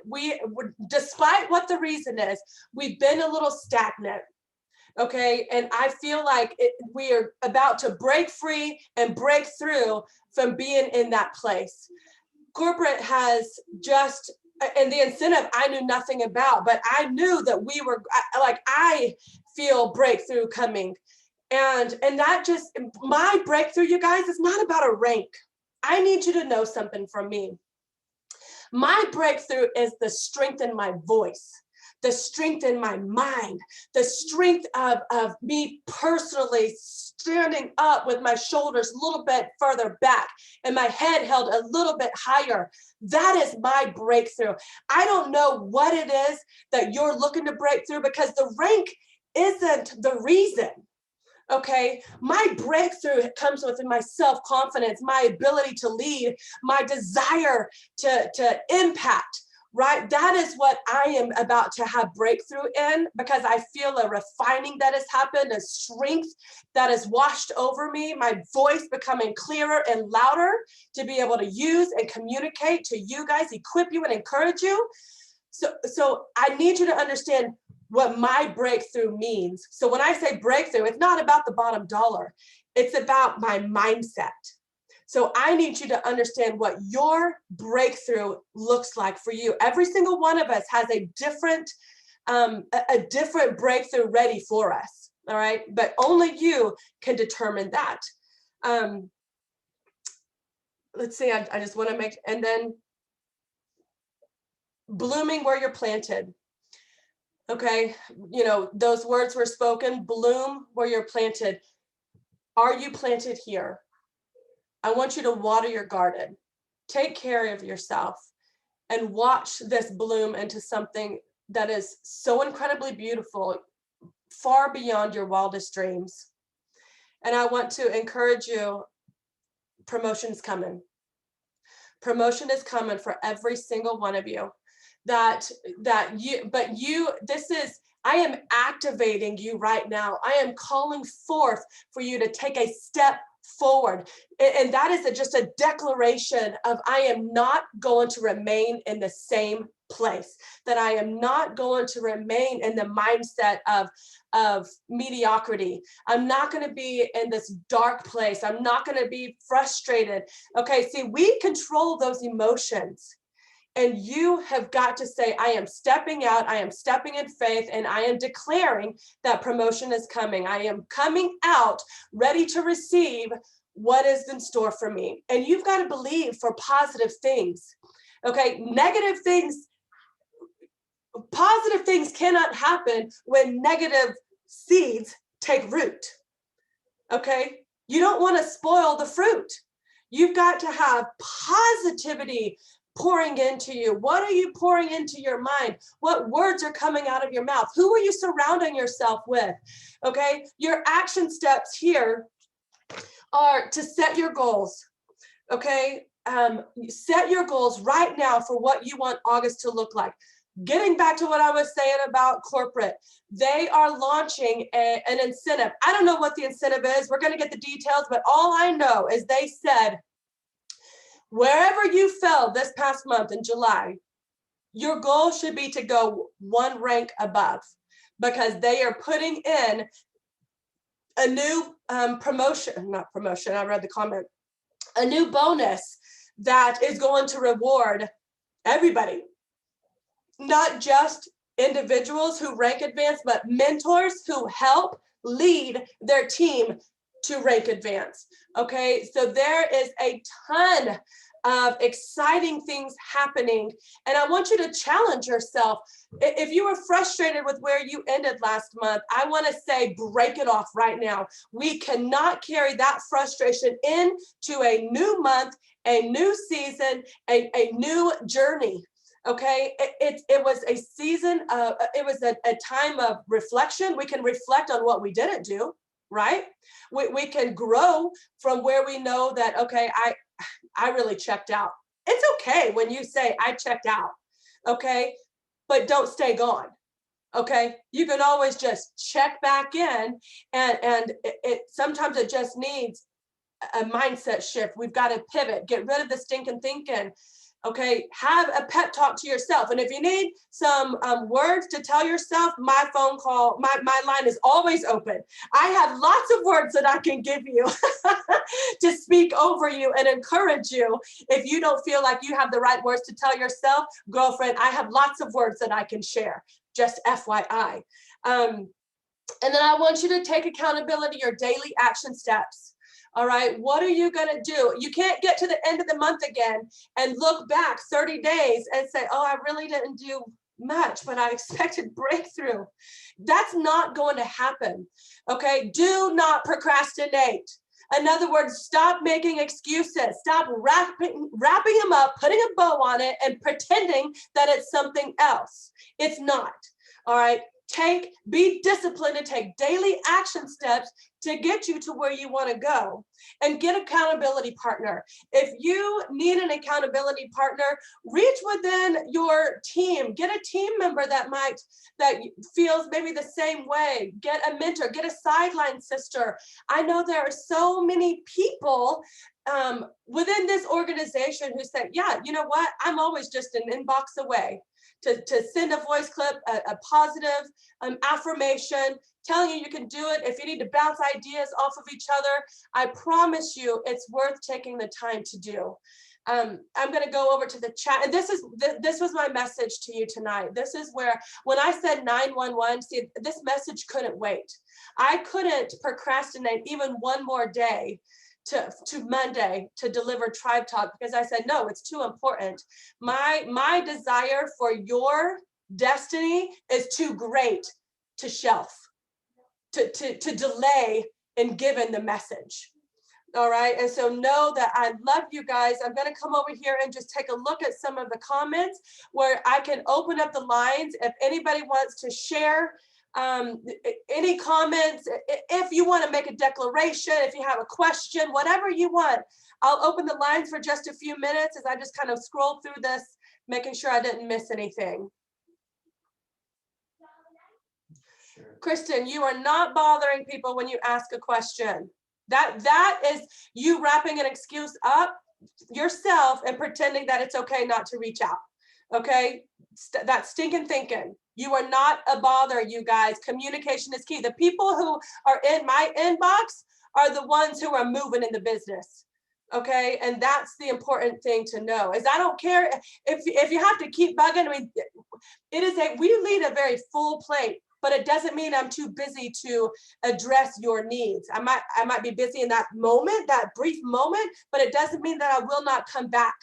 despite what the reason is, we've been a little stagnant. Okay, and I feel like we are about to break free and break through from being in that place. Corporate has just, and the incentive I knew nothing about, but I knew that we were, like, I feel breakthrough coming. And that just, my breakthrough, you guys, is not about a rank. I need you to know something from me. My breakthrough is the strength in my voice, the strength in my mind, the strength of me personally standing up with my shoulders a little bit further back and my head held a little bit higher. That is my breakthrough. I don't know what it is that you're looking to break through, because the rank isn't the reason. Okay, my breakthrough comes within my self-confidence, my ability to lead, my desire to impact. Right? That is what I am about to have breakthrough in, because I feel a refining that has happened, a strength that has washed over me, my voice becoming clearer and louder to be able to use and communicate to you guys, equip you and encourage you. So I need you to understand what my breakthrough means. So when I say breakthrough, it's not about the bottom dollar. It's about my mindset. So I need you to understand what your breakthrough looks like for you. Every single one of us has a different breakthrough ready for us. All right, but only you can determine that. Let's see. I just want to make, and then blooming where you're planted. Okay, you know, those words were spoken, bloom where you're planted. Are you planted here? I want you to water your garden. Take care of yourself and watch this bloom into something that is so incredibly beautiful, far beyond your wildest dreams. And I want to encourage you, promotion's coming. Promotion is coming for every single one of you. This is, I am activating you right now. I am calling forth for you to take a step forward. And that is just a declaration of, I am not going to remain in the same place, that I am not going to remain in the mindset of mediocrity. I'm not going to be in this dark place. I'm not going to be frustrated. Okay, see, we control those emotions. And you have got to say, I am stepping out, I am stepping in faith, and I am declaring that promotion is coming. I am coming out ready to receive what is in store for me. And you've got to believe for positive things. Okay, positive things cannot happen when negative seeds take root. Okay, you don't want to spoil the fruit. You've got to have positivity pouring into you. What are you pouring into your mind? What words are coming out of your mouth? Who are you surrounding yourself with? Okay, your action steps here are to set your goals. Okay, set your goals right now for what you want August to look like. Getting back to what I was saying about corporate, they are launching an incentive. I don't know what the incentive is. We're going to get the details, but all I know is they said, wherever you fell this past month in July, your goal should be to go one rank above, because they are putting in a new not promotion, I read the comment, a new bonus that is going to reward everybody, not just individuals who rank advance, but mentors who help lead their team to rank advance. Okay, so there is a ton of exciting things happening, and I want you to challenge yourself. If you were frustrated with where you ended last month, I want to say, break it off right now. We cannot carry that frustration into a new month, a new season, a new journey. Okay, it was a season of, it was a time of reflection. We can reflect on what we didn't do, right? We can grow from where we know that, okay, I really checked out. It's okay when you say I checked out, okay, but don't stay gone. Okay, you can always just check back in, and sometimes it just needs a mindset shift. We've got to pivot, get rid of the stinking thinking. Okay, have a pep talk to yourself. And if you need some words to tell yourself, my phone call, my line is always open. I have lots of words that I can give you to speak over you and encourage you. If you don't feel like you have the right words to tell yourself, girlfriend, I have lots of words that I can share, just FYI. And then I want you to take accountability, your daily action steps. All right, what are you going to do? You can't get to the end of the month again and look back 30 days and say, oh, I really didn't do much, but I expected breakthrough. That's not going to happen. Okay, do not procrastinate. In other words, stop making excuses. Stop wrapping them up, putting a bow on it, and pretending that it's something else. It's not. All right, be disciplined and take daily action steps to get you to where you want to go, and get accountability partner. If you need an accountability partner, reach within your team, get a team member that feels maybe the same way, get a mentor, get a sideline sister. I know there are so many people within this organization who say, yeah, you know what, I'm always just an inbox away to send a voice clip, a positive affirmation, telling you can do it. If you need to bounce ideas off of each other, I promise you it's worth taking the time to do. I'm going to go over to the chat, and this was my message to you tonight. This is where, when I said 911, see, this message couldn't wait. I couldn't procrastinate even one more day to Monday to deliver Tribe Talk, because I said, no, it's too important. My desire for your Destiny is too great to shelf, to delay in giving the message. All right. And so know that I love you guys. I'm going to come over here and just take a look at some of the comments where I can open up the lines. If anybody wants to share any comments, if you want to make a declaration, if you have a question, whatever you want, I'll open the lines for just a few minutes as I just kind of scroll through this, making sure I didn't miss anything. Sure. Kristen, you are not bothering people when you ask a question. That is you wrapping an excuse up yourself and pretending that it's okay not to reach out. Okay, that's stinking thinking. You are not a bother, you guys. Communication is key. The people who are in my inbox are the ones who are moving in the business. Okay, and that's the important thing to know. Is I don't care if you have to keep bugging. I mean, we lead a very full plate. But it doesn't mean I'm too busy to address your needs. I might be busy in that moment, that brief moment, but it doesn't mean that I will not come back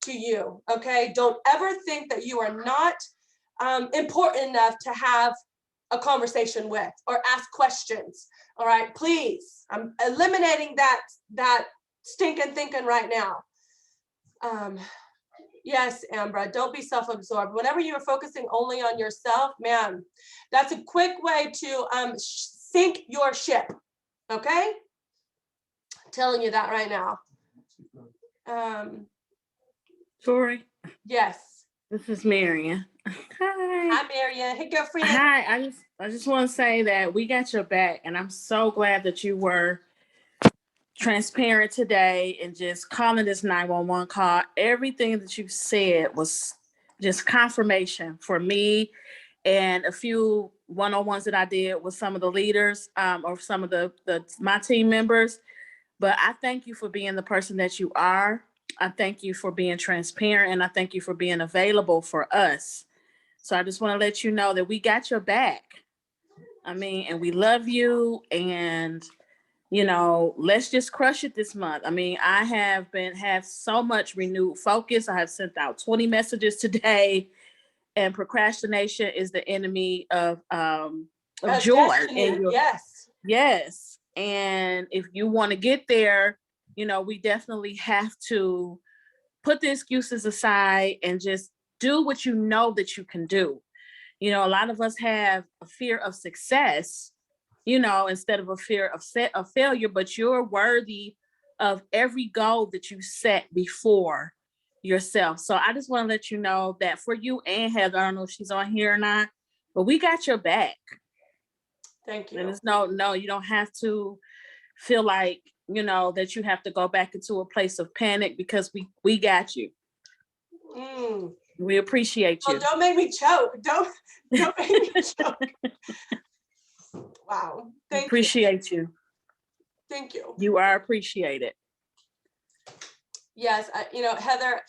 to you, okay? Don't ever think that you are not important enough to have a conversation with or ask questions, all right? Please, I'm eliminating that stinking thinking right now. Yes, Ambra, don't be self-absorbed. Whenever you are focusing only on yourself, man, that's a quick way to sink your ship, okay? Telling you that right now. Tori? Yes. This is Marion. Hi. Hi, Marion. Hey, girlfriend. Hi, I just want to say that we got your back, and I'm so glad that you were transparent today and just calling this 911 call. Everything that you said was just confirmation for me and a few one-on-ones that I did with some of the leaders or some of my team members. But I thank you for being the person that you are. I thank you for being transparent, and I thank you for being available for us. So I just want to let you know that we got your back. I mean, and we love you, and let's just crush it this month. I mean, I have so much renewed focus. I have sent out 20 messages today, and procrastination is the enemy of joy. Yes. And if you want to get there, we definitely have to put the excuses aside and just do what you know that you can do. A lot of us have a fear of success, instead of a fear of failure, but you're worthy of every goal that you set before yourself. So I just want to let you know that for you and Heather, I don't know if she's on here or not, but we got your back. Thank you. And it's no, you don't have to feel like, that you have to go back into a place of panic, because we got you. We appreciate you. Oh, don't make me choke. Don't make me choke. Wow. Appreciate you. Thank you. You are appreciated. Yes, Heather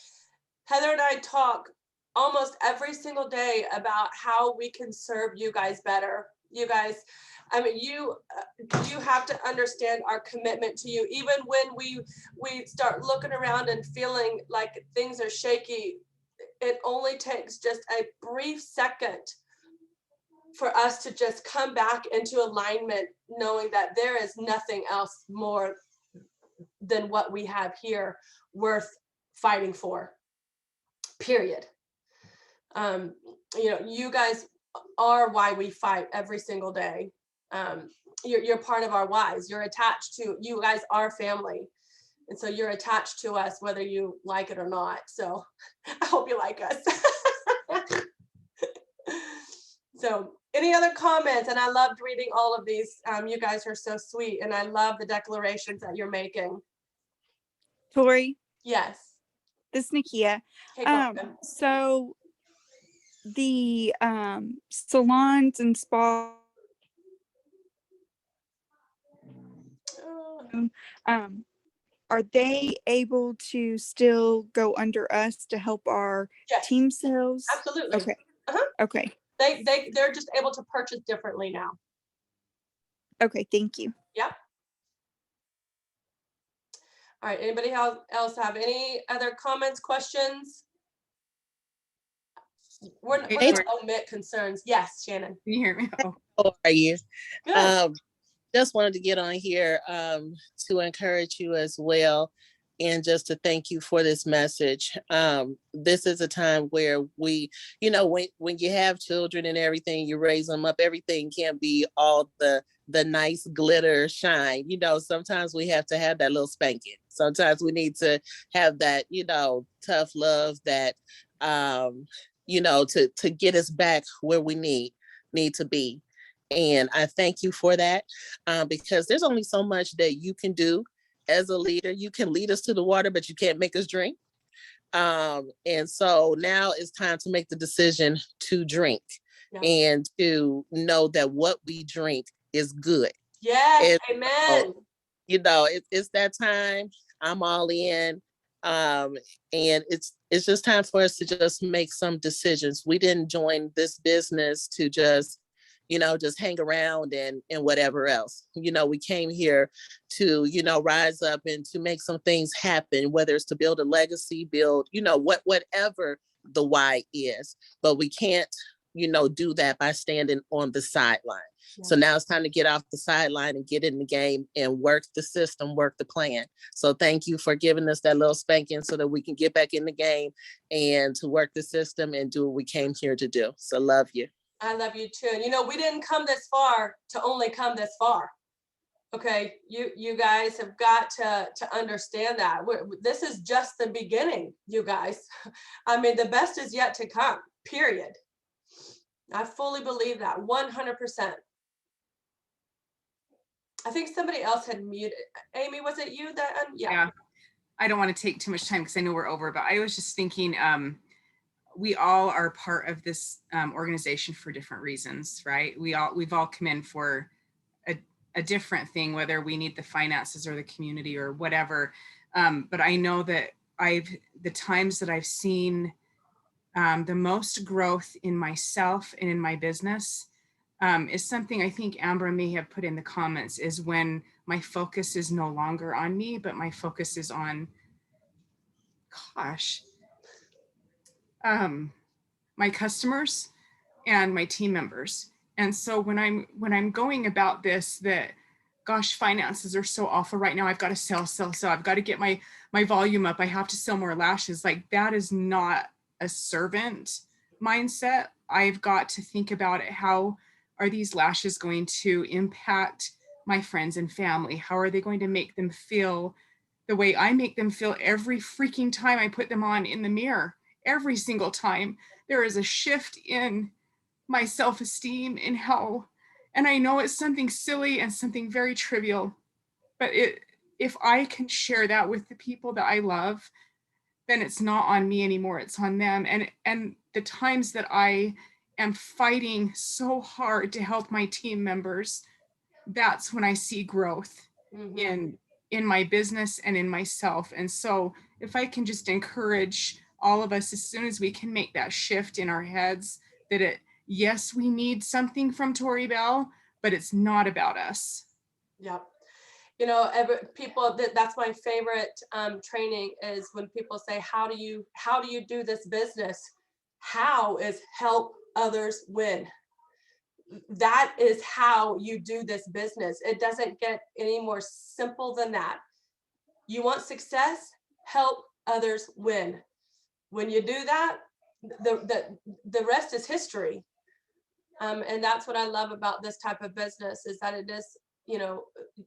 and I talk almost every single day about how we can serve you guys better. You guys, I mean, you have to understand our commitment to you. Even when we start looking around and feeling like things are shaky, it only takes just a brief second for us to just come back into alignment, knowing that there is nothing else more than what we have here worth fighting for, period. You guys are why we fight every single day. You're part of our whys. You guys are family. And so you're attached to us, whether you like it or not. So I hope you like us. So any other comments? And I loved reading all of these. You guys are so sweet. And I love the declarations that you're making. Tori? Yes. This is Nakia. Hey, so the salons and spas, are they able to still go under us to help our team sales? Absolutely. Okay. Okay. They're just able to purchase differently now. Okay, thank you. Yeah. All right, anybody else have any other comments, questions? we're Hey, gonna omit concerns. Yes, Shannon. Can you hear me? Oh, How are you? Good. Just wanted to get on here to encourage you as well, and just to thank you for this message. This is a time where we, when you have children and everything, you raise them up, everything can't be all the nice glitter shine. Sometimes we have to have that little spanking. Sometimes we need to have that, tough love that, to get us back where we need to be. And I thank you for that, because there's only so much that you can do as a leader. You can lead us to the water, but you can't make us drink. And so now it's time to make the decision to drink, and to know that what we drink is good. Yes, And amen. it's that time. I'm all in. And it's just time for us to just make some decisions. We didn't join this business to just hang around and whatever else. We came here to, rise up and to make some things happen, whether it's to build a legacy, build, whatever the why is. But we can't, do that by standing on the sideline. Yeah. So now it's time to get off the sideline and get in the game and work the system, work the plan. So thank you for giving us that little spanking so that we can get back in the game and to work the system and do what we came here to do. So love you. I love you too. And we didn't come this far to only come this far. Okay, you guys have got to understand that. This is just the beginning, you guys. I mean, the best is yet to come, period. I fully believe that, 100%. I think somebody else had muted. Amy, was it you that? Yeah. I don't want to take too much time because I know we're over, but I was just thinking, we all are part of this organization for different reasons, right? We've all come in for a different thing, whether we need the finances or the community or whatever. But I know that the times that I've seen the most growth in myself and in my business is something I think Ambra may have put in the comments, is when my focus is no longer on me, but my focus is on, my customers and my team members. And so when I'm going about this, that, gosh, finances are so awful right now. I've got to sell. I've got to get my volume up. I have to sell more lashes. Like, that is not a servant mindset. I've got to think about it. How are these lashes going to impact my friends and family? How are they going to make them feel the way I make them feel every freaking time I put them on in the mirror? Every single time there is a shift in my self-esteem, in how, and I know it's something silly and something very trivial, but if I can share that with the people that I love, then it's not on me anymore, it's on them. And the times that I am fighting so hard to help my team members, that's when I see growth in my business and in myself. And so if I can just encourage all of us, as soon as we can make that shift in our heads, that yes, we need something from Tori Bell, but it's not about us. Yep. People, that's my favorite training, is when people say, how do you do this business? How is help others win. That is how you do this business. It doesn't get any more simple than that. You want success? Help others win. When you do that, the rest is history. And that's what I love about this type of business, is that it is,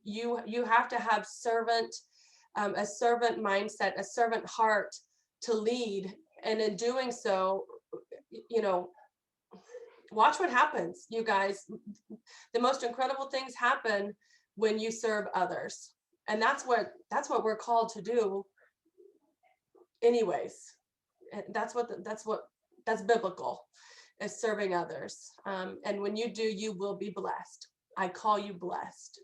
you have to have a servant mindset, a servant heart to lead. And in doing so, watch what happens, you guys. The most incredible things happen when you serve others. And that's what we're called to do anyways. And that's biblical, is serving others. And when you do, you will be blessed. I call you blessed.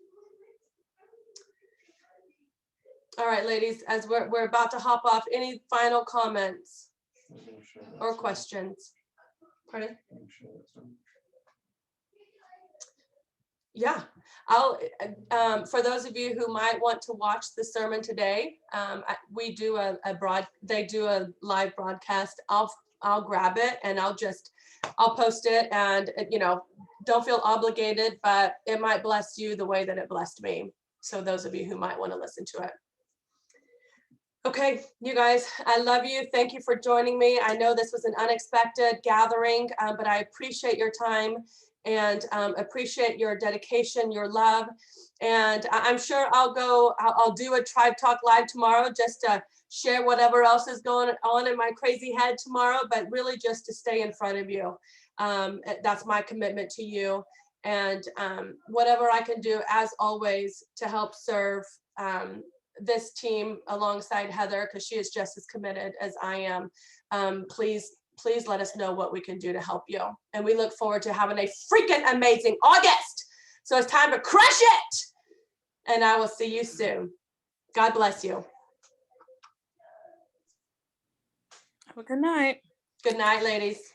All right, ladies, as we're about to hop off, any final comments or questions? Pardon? Yeah, I'll, for those of you who might want to watch the sermon today, they do a live broadcast. I'll grab it and I'll post it, and you know, don't feel obligated, but it might bless you the way that it blessed me. So those of you who might want to listen to it. Okay, you guys, I love you. Thank you for joining me. I know this was an unexpected gathering, but I appreciate your time and appreciate your dedication, your love. And I'm sure I'll do a Tribe Talk Live tomorrow just to share whatever else is going on in my crazy head tomorrow, but really just to stay in front of you. That's my commitment to you. And whatever I can do, as always, to help serve this team alongside Heather, because she is just as committed as I am. Please let us know what we can do to help you. And we look forward to having a freaking amazing August. So it's time to crush it. And I will see you soon. God bless you. Have a good night. Good night, ladies.